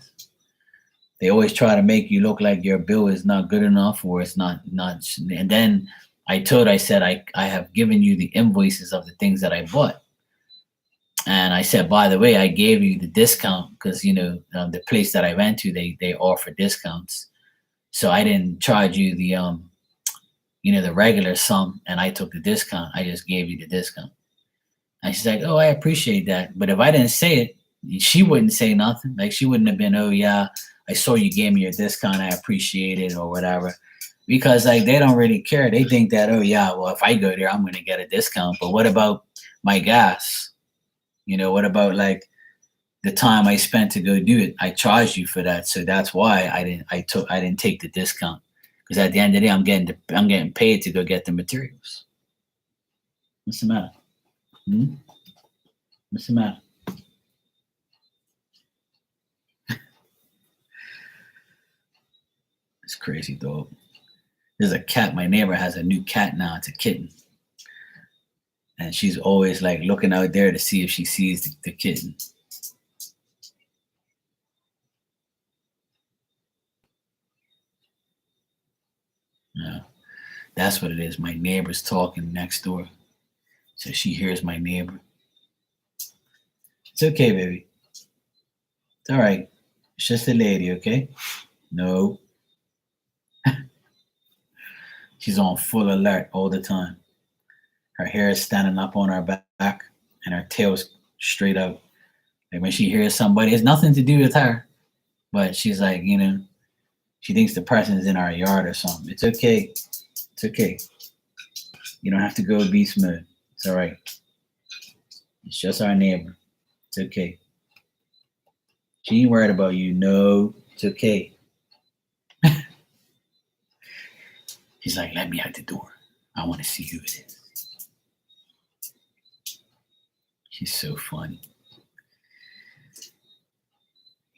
They always try to make you look like your bill is not good enough or it's not and then I said I have given you the invoices of the things that I bought. And I said, by the way, I gave you the discount because the place that I went to, they offer discounts. So I didn't charge you the regular sum, and I took the discount. I just gave you the discount. And she's like, oh, I appreciate that. But if I didn't say it, she wouldn't say nothing. Like she wouldn't have been, oh yeah, I saw you gave me your discount. I appreciate it or whatever. Because like they don't really care. They think that, oh yeah, well if I go there, I'm gonna get a discount. But what about my gas? What about like the time I spent to go do it? I charged you for that. So that's why I didn't take the discount. Because at the end of the day, I'm getting paid to go get the materials. What's the matter? What's the matter? It's crazy, though. There's a cat. My neighbor has a new cat now. It's a kitten. And she's always like looking out there to see if she sees the kitten. Yeah, that's what it is. My neighbor's talking next door. So she hears my neighbor. It's okay, baby. It's all right. It's just a lady, okay? No. She's on full alert all the time. Her hair is standing up on her back and her tail's straight up. Like when she hears somebody, it's nothing to do with her. But she's like, she thinks the person's in our yard or something. It's okay. It's okay. You don't have to go beast mode. It's all right. It's just our neighbor. It's okay. She ain't worried about you. No, it's okay. She's like, let me out the door. I want to see who it is. She's so funny.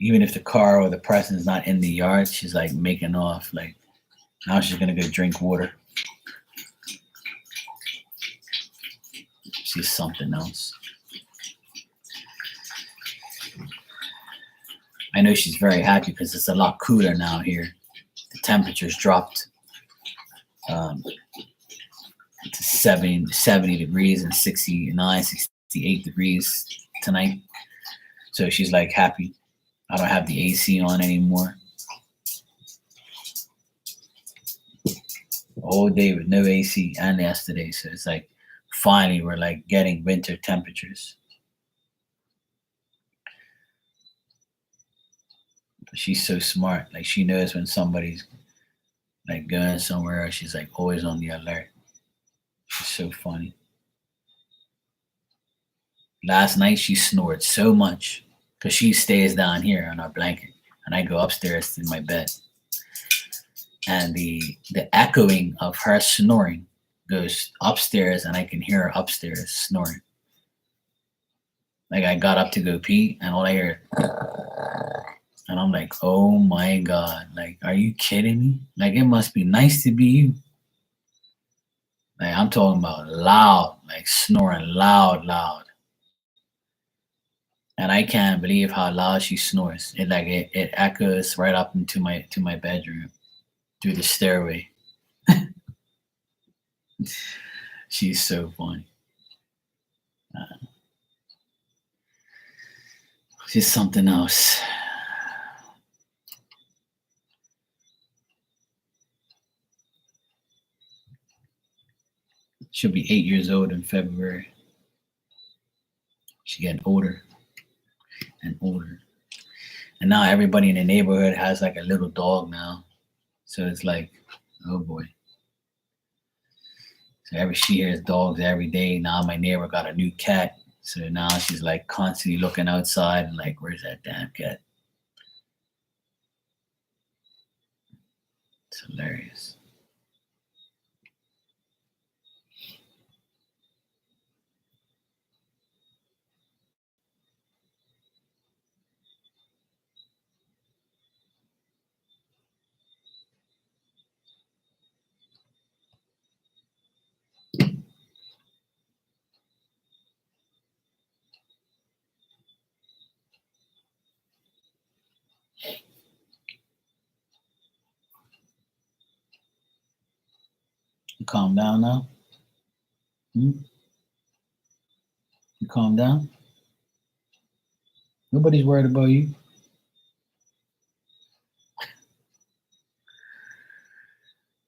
Even if the car or the person's not in the yard, she's like making off. Like now she's gonna go drink water. She's something else. I know she's very happy because it's a lot cooler now here. The temperature's dropped to 70 degrees and 69, 68 degrees tonight. So she's like happy. I don't have the AC on anymore. A whole day with no AC and yesterday. So it's like finally we're like getting winter temperatures. But she's so smart. Like she knows when somebody's like going somewhere. She's like always on the alert. She's so funny. Last night she snored so much because she stays down here on our blanket, and I go upstairs in my bed. And the echoing of her snoring goes upstairs, and I can hear her upstairs snoring. Like I got up to go pee, and all I hear, and I'm like, oh my god! Like, are you kidding me? Like, it must be nice to be you. Like I'm talking about loud, like snoring loud. And I can't believe how loud she snores. It echoes right up into my bedroom through the stairway. She's so funny. She's something else. She'll be 8 years old in February. She's getting older and older. And now everybody in the neighborhood has like a little dog now. So it's like, oh boy. So she hears dogs every day. Now my neighbor got a new cat. So now she's like constantly looking outside and like, where's that damn cat? It's hilarious. You calm down now? Hmm? You calm down? Nobody's worried about you.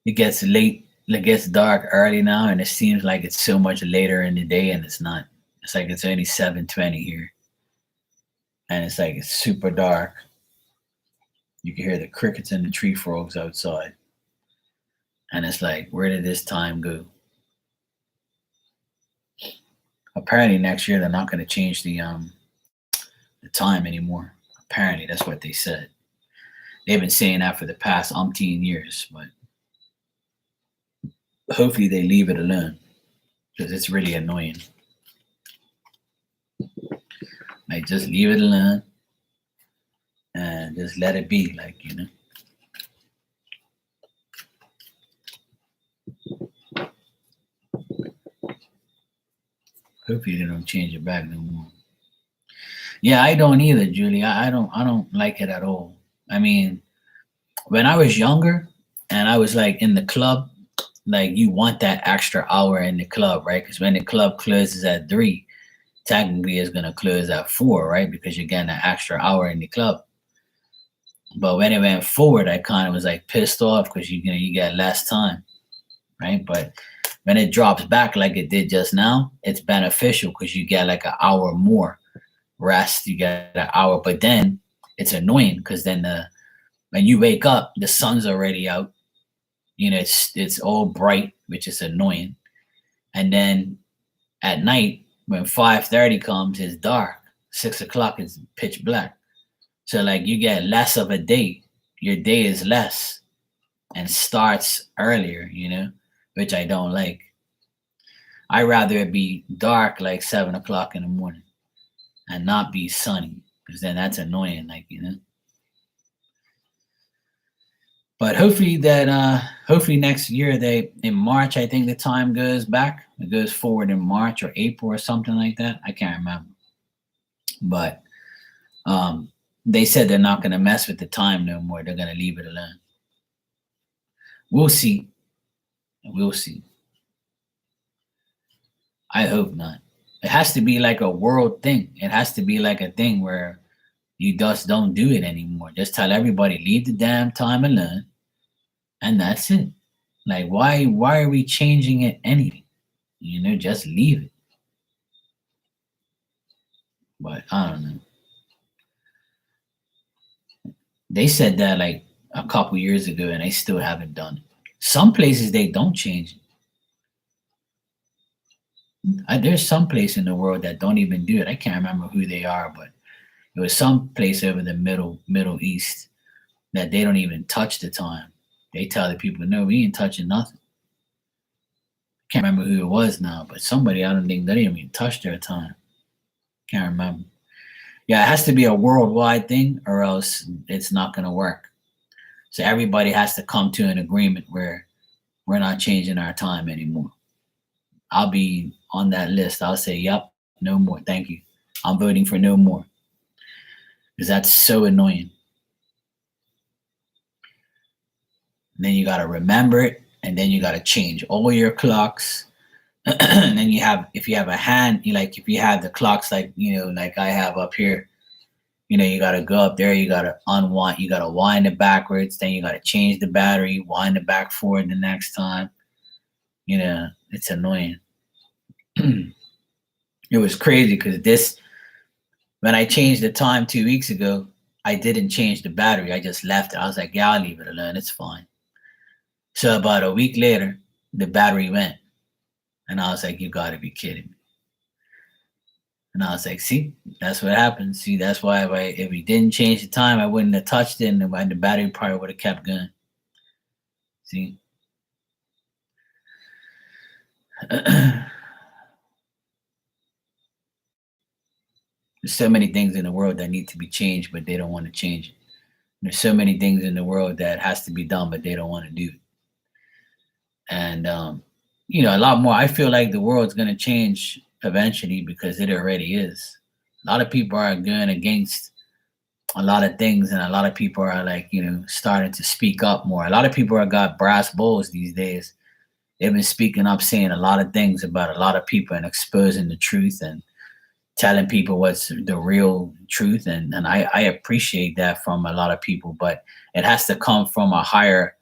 It gets late. It gets dark early now, and it seems like it's so much later in the day, and it's not. It's like it's only 7:20 here, and it's like it's super dark. You can hear the crickets and the tree frogs outside, and it's like, where did this time go? Apparently, next year they're not going to change the time anymore. Apparently, that's what they said. They've been saying that for the past umpteen years, but hopefully they leave it alone because it's really annoying. Like, just leave it alone and just let it be, like, you know. Hopefully they don't change it back no more. Yeah, I don't either, Julie. I don't like it at all. I mean, when I was younger and I was like in the club, like you want that extra hour in the club, right? Because when the club closes at 3, technically it's gonna close at 4, right? Because you're getting an extra hour in the club. But when it went forward, I kind of was like pissed off because you get less time, right? But when it drops back like it did just now, it's beneficial because you get like an hour more rest. You get an hour, but then it's annoying because then when you wake up, the sun's already out. You know, it's all bright, which is annoying. And then at night, when 5:30 comes, it's dark. 6 o'clock is pitch black. So like you get less of a day. Your day is less and starts earlier, you know, which I don't like. I rather it be dark like 7 o'clock in the morning and not be sunny because then that's annoying, like, you know. But hopefully next year they in March, I think the time goes back. It goes forward in March or April or something like that. I can't remember. But um they said they're not gonna mess with the time no more. They're gonna leave it alone. We'll see. We'll see. I hope not. It has to be like a world thing. It has to be like a thing where you just don't do it anymore. Just tell everybody leave the damn time alone, and that's it. Like why are we changing it anything? You know, just leave it. But I don't know. They said that like a couple years ago, and they still haven't done it. Some places they don't change it. There's some place in the world that don't even do it. I can't remember who they are, but it was some place over the Middle East that they don't even touch the time. They tell the people, no, we ain't touching nothing. Can't remember who it was now, but somebody I don't think they didn't even touch their time. Can't remember. Yeah, it has to be a worldwide thing, or else it's not gonna work. So everybody has to come to an agreement where we're not changing our time anymore. I'll be on that list. I'll say, yep, no more. Thank you. I'm voting for no more because that's so annoying. And then you got to remember it, and then you got to change all your clocks. And then if you have a hand, if you have the clocks, like, you know, like I have up here, you know, you got to go up there, you got to unwind, you got to wind it backwards, then you got to change the battery, wind it back forward the next time. You know, it's annoying. It was crazy because when I changed the time 2 weeks ago, I didn't change the battery. I just left it. I was like, yeah, I'll leave it alone. It's fine. So about a week later, the battery went. And I was like, you gotta be kidding me. And I was like, see, that's what happens. See, that's why if we didn't change the time, I wouldn't have touched it, and the battery probably would have kept going. See, there's so many things in the world that need to be changed, but they don't want to change it. There's so many things in the world that has to be done, but they don't want to do it. And a lot more. I feel like the world's gonna change eventually because it already is. A lot of people are going against a lot of things, and a lot of people are like, starting to speak up more. A lot of people are got brass balls these days. They've been speaking up, saying a lot of things about a lot of people and exposing the truth and telling people what's the real truth. And I appreciate that from a lot of people, but it has to come from a higher,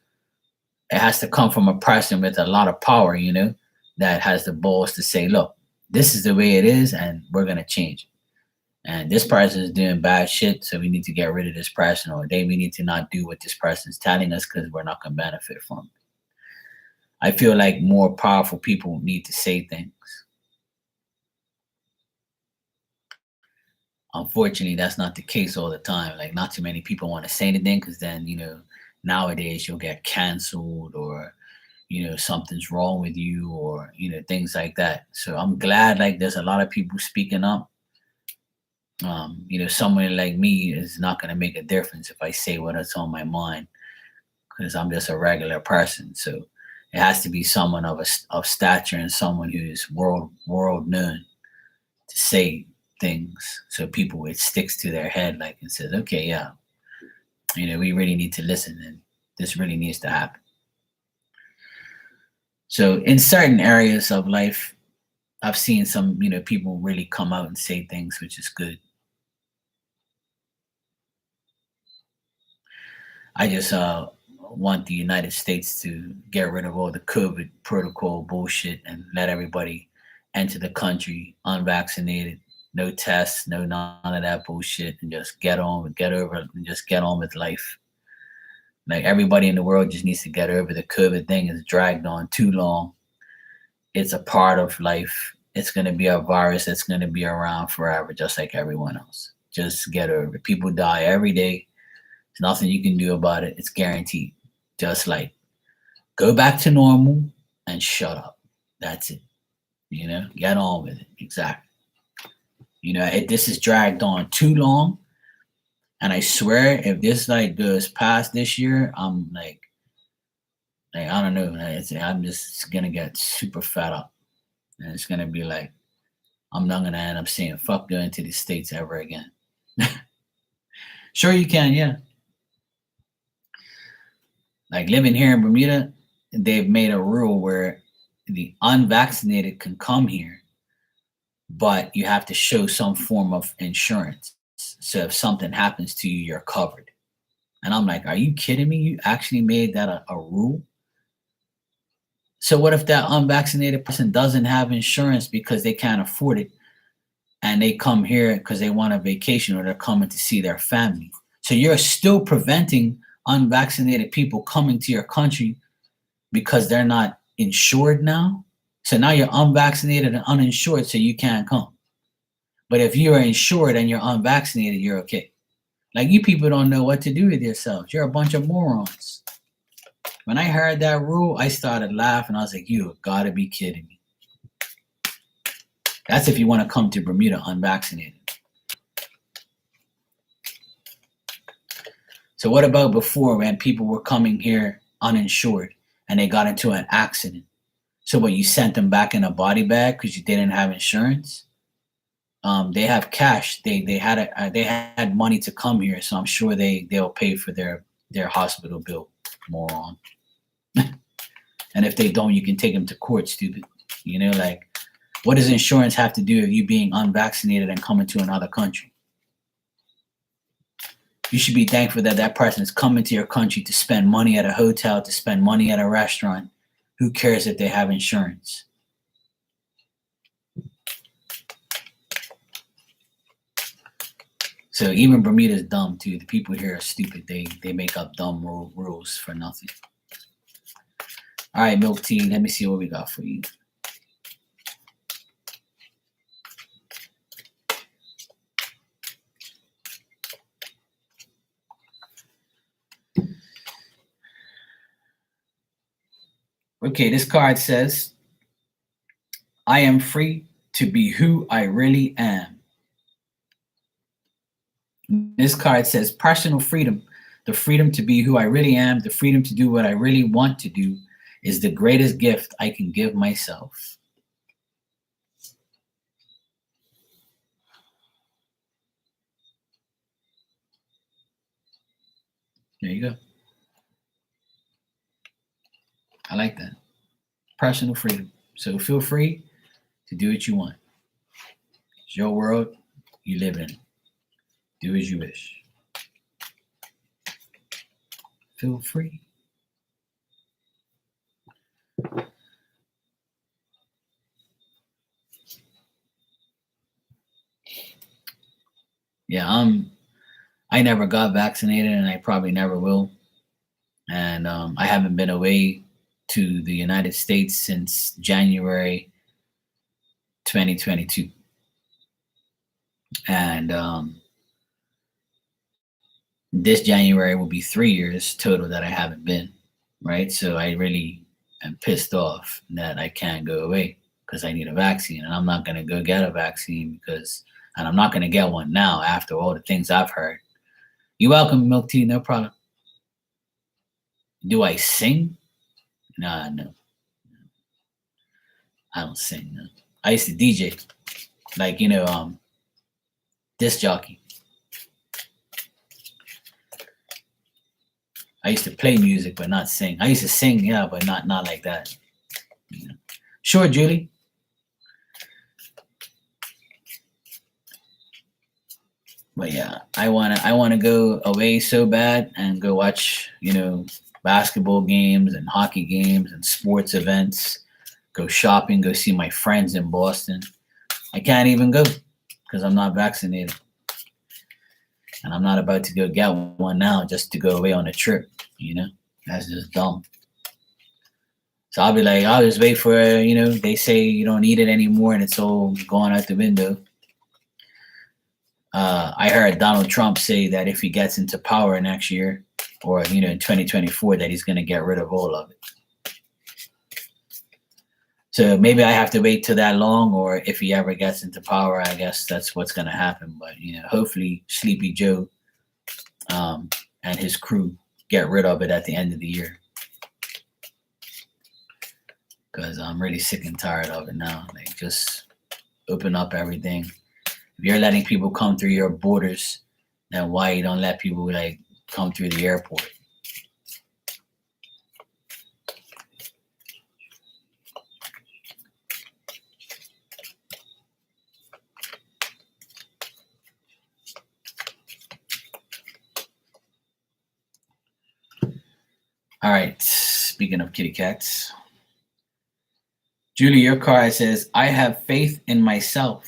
it has to come from a person with a lot of power, that has the balls to say, look, this is the way it is, and we're going to change it. And this person is doing bad shit, so we need to get rid of this person, or we need to not do what this person's telling us because we're not going to benefit from it. I feel like more powerful people need to say things. Unfortunately, that's not the case all the time. Like, not too many people want to say anything because then, nowadays you'll get canceled, or, something's wrong with you, or, things like that. So I'm glad like there's a lot of people speaking up. Someone like me is not going to make a difference if I say what's on my mind because I'm just a regular person. So it has to be someone of stature and someone who's world known to say things, so people, it sticks to their head, like, and says, okay, yeah, we really need to listen, and this really needs to happen. So in certain areas of life, I've seen some, people really come out and say things, which is good. I just want the United States to get rid of all the COVID protocol bullshit and let everybody enter the country unvaccinated, no tests, no none of that bullshit, and just get over it, and just get on with life. Like, everybody in the world just needs to get over the COVID thing. It's dragged on too long. It's a part of life. It's going to be a virus that's going to be around forever, just like everyone else. Just get over it. People die every day. There's nothing you can do about it. It's guaranteed. Just like, go back to normal and shut up. That's it. Get on with it. Exactly. This is dragged on too long. And I swear, if this like goes past this year, I'm like I don't know. I'm just gonna get super fed up, and it's gonna be like I'm not gonna end up saying fuck going to the States ever again. Sure, you can, yeah. Like, living here in Bermuda, they've made a rule where the unvaccinated can come here, but you have to show some form of insurance. So if something happens to you, you're covered. And I'm like, are you kidding me? You actually made that a rule? So what if that unvaccinated person doesn't have insurance because they can't afford it, and they come here because they want a vacation, or they're coming to see their family? So you're still preventing unvaccinated people coming to your country because they're not insured now. So now you're unvaccinated and uninsured, so you can't come. But if you're insured and you're unvaccinated, you're okay. Like, you people don't know what to do with yourselves. You're a bunch of morons. When I heard that rule, I started laughing. I was like, you gotta be kidding me. That's if you want to come to Bermuda unvaccinated. So what about before, when people were coming here uninsured and they got into an accident? So what, you sent them back in a body bag because you didn't have insurance? They have cash. They had money to come here, so I'm sure they'll pay for their hospital bill. Moron. And if they don't, you can take them to court, stupid. Like, what does insurance have to do with you being unvaccinated and coming to another country? You should be thankful that that person is coming to your country to spend money at a hotel, to spend money at a restaurant. Who cares if they have insurance? So even Bermuda's dumb too. The people here are stupid. They make up dumb rules for nothing. All right, Milk Tea, let me see what we got for you. Okay, this card says, I am free to be who I really am. This card says personal freedom, the freedom to be who I really am, the freedom to do what I really want to do is the greatest gift I can give myself. There you go. I like that. Personal freedom. So feel free to do what you want. It's your world, you live in. Do as you wish. Feel free. Yeah, I never got vaccinated and I probably never will. And I haven't been away to the United States since January 2022. And this January will be 3 years total that I haven't been, right? So I really am pissed off that I can't go away because I need a vaccine. And I'm not going to go get a vaccine and I'm not going to get one now after all the things I've heard. You're welcome, Milk Tea, no problem. Do I sing? Nah, no. I don't sing, no. I used to DJ, like, disc jockey. I used to play music, but not sing. I used to sing, yeah, but not like that. Sure, Julie. But yeah, I wanna go away so bad and go watch, basketball games and hockey games and sports events. Go shopping, go see my friends in Boston. I can't even go because I'm not vaccinated. And I'm not about to go get one now just to go away on a trip, That's just dumb. So I'll be like, I'll just wait for, they say you don't need it anymore and it's all gone out the window. I heard Donald Trump say that if he gets into power next year or, in 2024, that he's going to get rid of all of it. So maybe I have to wait till that long, or if he ever gets into power, I guess that's what's going to happen. But, hopefully Sleepy Joe and his crew get rid of it at the end of the year. Because I'm really sick and tired of it now. Like, just open up everything. If you're letting people come through your borders, then why you don't let people come through the airport? All right. Speaking of kitty cats, Julie, your card says, I have faith in myself.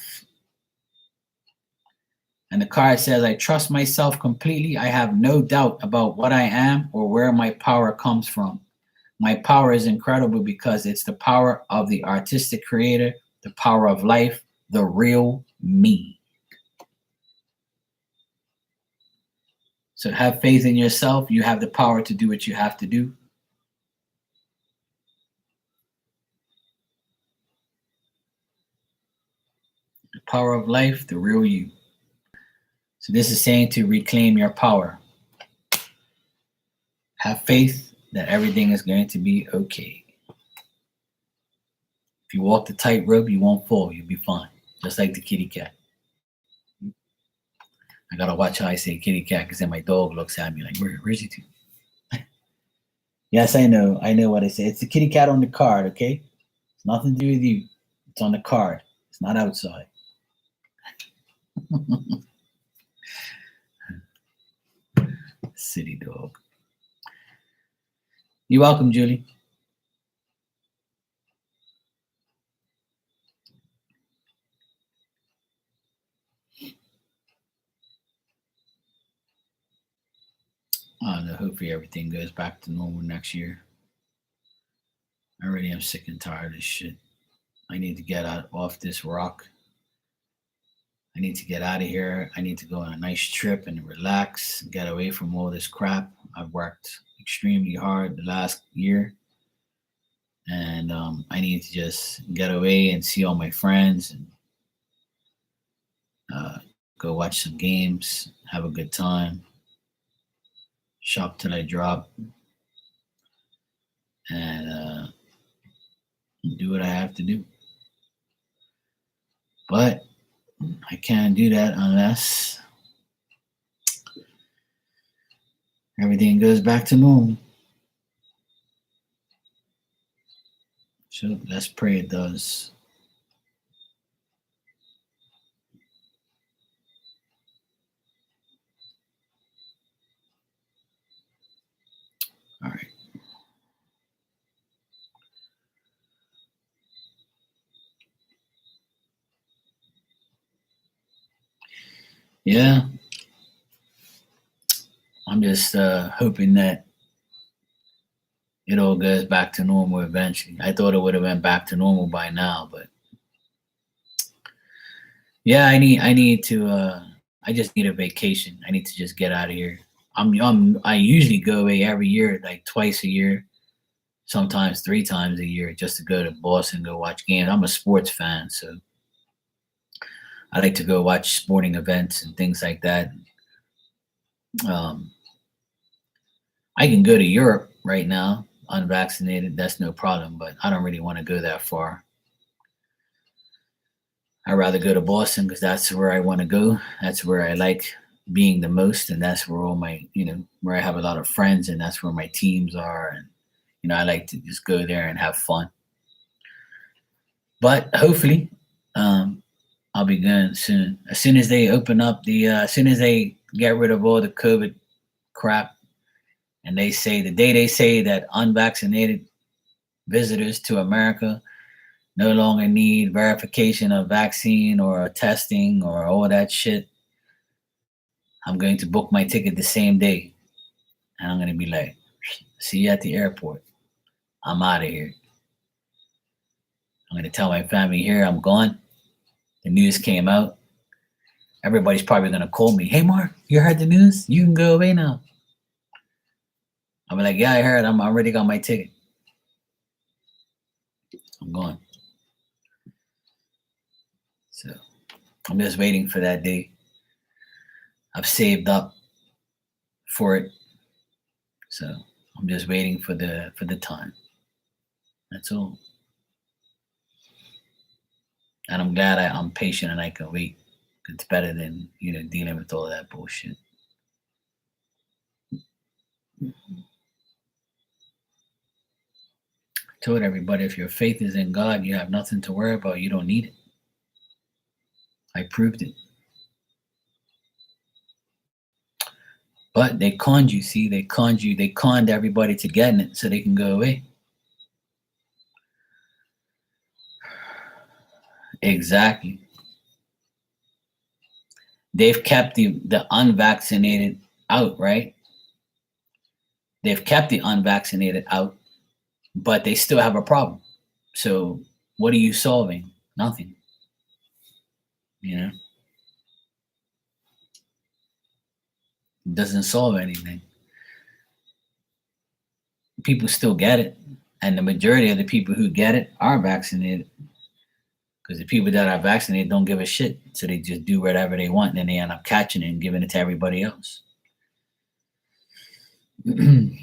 And the card says, I trust myself completely. I have no doubt about what I am or where my power comes from. My power is incredible because it's the power of the artistic creator, the power of life, the real me. So have faith in yourself. You have the power to do what you have to do. The power of life, the real you. So this is saying to reclaim your power. Have faith that everything is going to be okay. If you walk the tightrope, you won't fall. You'll be fine. Just like the kitty cat. I gotta watch how I say kitty cat because then my dog looks at me like, where's he to? Yes, I know. I know what I say. It's the kitty cat on the card, okay? It's nothing to do with you. It's on the card. It's not outside. City dog. You're welcome, Julie. I don't know. Hopefully everything goes back to normal next year. I really am sick and tired of this shit. I need to get off this rock. I need to get out of here. I need to go on a nice trip and relax, get away from all this crap. I've worked extremely hard the last year, and I need to just get away and see all my friends and go watch some games, have a good time, shop till I drop, and do what I have to do. But I can't do that unless everything goes back to normal. So let's pray it does. All right. Yeah, I'm just hoping that it all goes back to normal eventually. I thought it would have went back to normal by now, but yeah, I need to I just need a vacation. I need to just get out of here. I usually go away every year, like twice a year, sometimes 3 times a year, just to go to Boston, go watch games. I'm a sports fan, so I like to go watch sporting events and things like that. Um, I can go to Europe right now, unvaccinated. That's no problem, but I don't really want to go that far. I'd rather go to Boston because that's where I want to go. That's where I like being the most, and that's where all my, where I have a lot of friends, and that's where my teams are. And I like to just go there and have fun. But hopefully, I'll be going soon. As soon as they open up as soon as they get rid of all the COVID crap, and they say the day they say that unvaccinated visitors to America no longer need verification of vaccine or testing or all that shit, I'm going to book my ticket the same day. And I'm going to be like, see you at the airport. I'm out of here. I'm going to tell my family here I'm gone. The news came out. Everybody's probably going to call me. Hey, Mark, you heard the news? You can go away now. I'm like, yeah, I heard. I'm already got my ticket. I'm going. So I'm just waiting for that day. I've saved up for it. So I'm just waiting for the time. That's all. And I'm glad I'm patient and I can wait. It's better than dealing with all that bullshit. I told everybody, if your faith is in God, you have nothing to worry about. You don't need it. I proved it. But they conned you, see, they conned everybody to getting it so they can go away. Exactly. They've kept the unvaccinated out, right? They've kept the unvaccinated out, but they still have a problem. So what are you solving? Nothing. It doesn't solve anything. People still get it, and the majority of the people who get it are vaccinated. Because the people that are vaccinated don't give a shit, so they just do whatever they want, and then they end up catching it and giving it to everybody else. And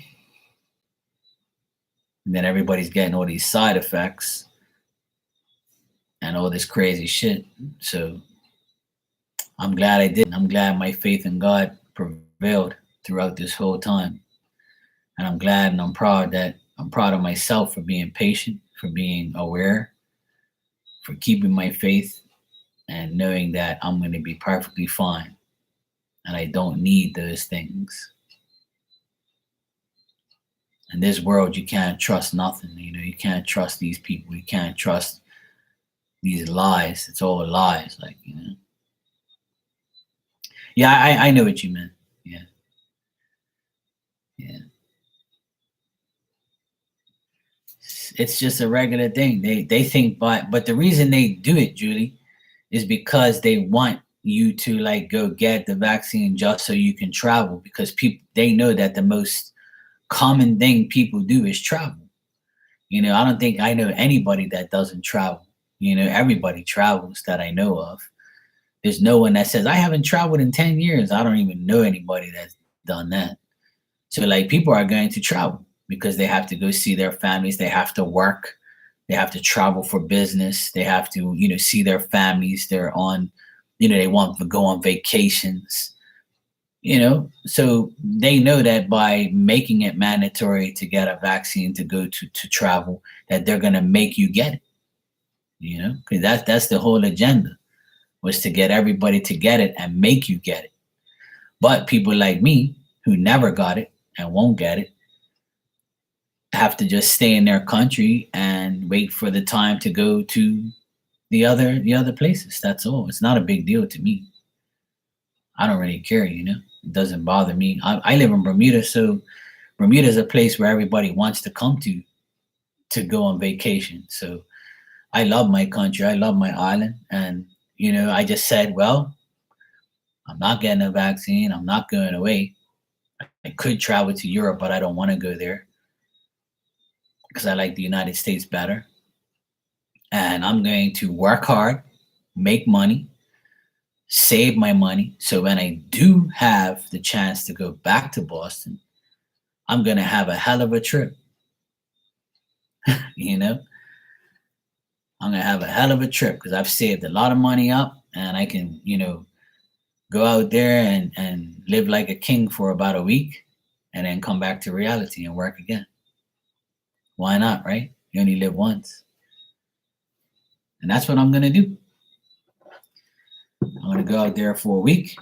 then everybody's getting all these side effects and all this crazy shit. So I'm glad I did. I'm glad my faith in God prevailed throughout this whole time. And I'm glad and I'm proud of myself for being patient, for being aware, for keeping my faith and knowing that I'm going to be perfectly fine. And I don't need those things. In this world, you can't trust nothing. You can't trust these people. You can't trust these lies. It's all lies. Yeah, I know what you meant. Yeah. Yeah. It's just a regular thing. They think but the reason they do it, Julie, is because they want you to go get the vaccine just so you can travel, because they know that the most common thing people do is travel. I don't think I know anybody that doesn't travel. Everybody travels that I know of. There's no one that says, I haven't traveled in 10 years. I don't even know anybody that's done that. So, like, people are going to travel because they have to go see their families. They have to work. They have to travel for business. They have to, see their families. They're on, they want to go on vacations, So they know that by making it mandatory to get a vaccine to go to travel, that they're going to make you get it, because that's the whole agenda, was to get everybody to get it and make you get it. But people like me who never got it and won't get it have to just stay in their country and wait for the time to go to the other places. That's all. It's not a big deal to me. I don't really care, It doesn't bother me. I live in Bermuda, so Bermuda is a place where everybody wants to come to go on vacation. So I love my country. I love my island. And, I just said, well, I'm not getting a vaccine. I'm not going away. I could travel to Europe, but I don't want to go there because I like the United States better. And I'm going to work hard, make money, save my money. So when I do have the chance to go back to Boston, I'm going to have a hell of a trip. I'm going to have a hell of a trip because I've saved a lot of money up and I can, go out there and live like a king for about a week and then come back to reality and work again. Why not, right? You only live once. And that's what I'm going to do. I'm going to go out there for a week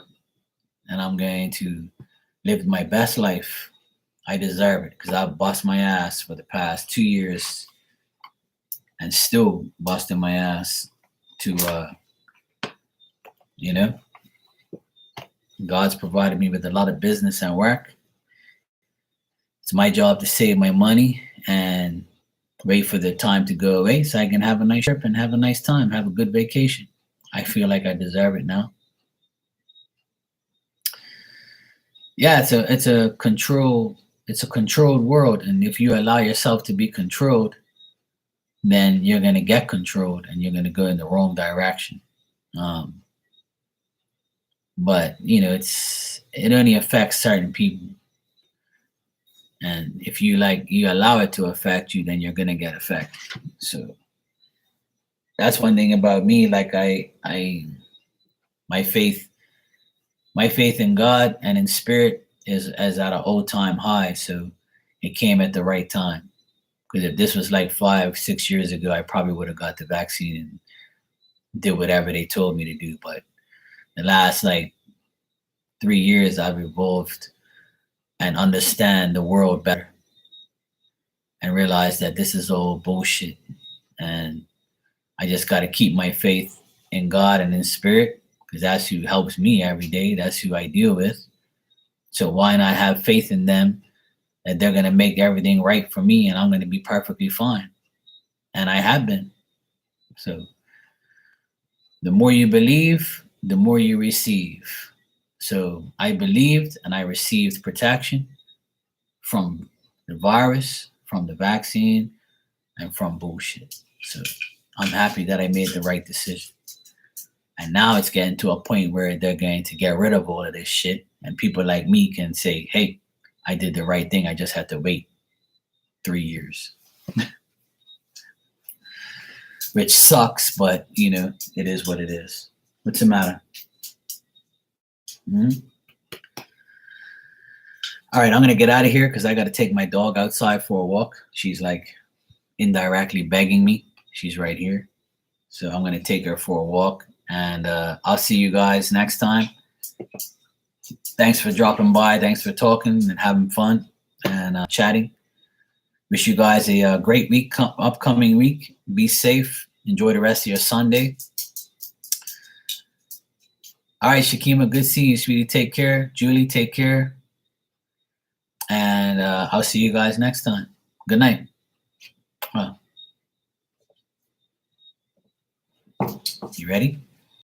and I'm going to live my best life. I deserve it because I've bust my ass for the past 2 years and still busting my ass to, God's provided me with a lot of business and work. It's my job to save my money and wait for the time to go away so I can have a nice trip and have a nice time, have a good vacation. I feel like I deserve it now. Yeah, it's a controlled world, and if you allow yourself to be controlled, then you're gonna get controlled and you're gonna go in the wrong direction. But it only affects certain people. And if you allow it to affect you, then you're gonna get affected. So that's one thing about me. Like my faith in God and in spirit is at an all-time high. So it came at the right time. Because if this was like 5-6 years ago, I probably would have got the vaccine and did whatever they told me to do. But the last 3 years, I've evolved and understand the world better and realize that this is all bullshit. And I just got to keep my faith in God and in spirit because that's who helps me every day. That's who I deal with. So why not have faith in them that they're going to make everything right for me and I'm going to be perfectly fine. And I have been. So the more you believe, the more you receive. So I believed and I received protection from the virus, from the vaccine, and from bullshit. So I'm happy that I made the right decision. And now it's getting to a point where they're going to get rid of all of this shit. And people like me can say, hey, I did the right thing. I just had to wait 3 years. Which sucks, but, it is what it is. What's the matter? Mm-hmm. All right, I'm going to get out of here because I got to take my dog outside for a walk. She's indirectly begging me. She's right here. So I'm going to take her for a walk. And I'll see you guys next time. Thanks for dropping by. Thanks for talking and having fun and chatting. Wish you guys a great week, upcoming week. Be safe. Enjoy the rest of your Sunday. All right, Shakima, good seeing you, sweetie. Take care. Julie, take care. And I'll see you guys next time. Good night. Well, you ready?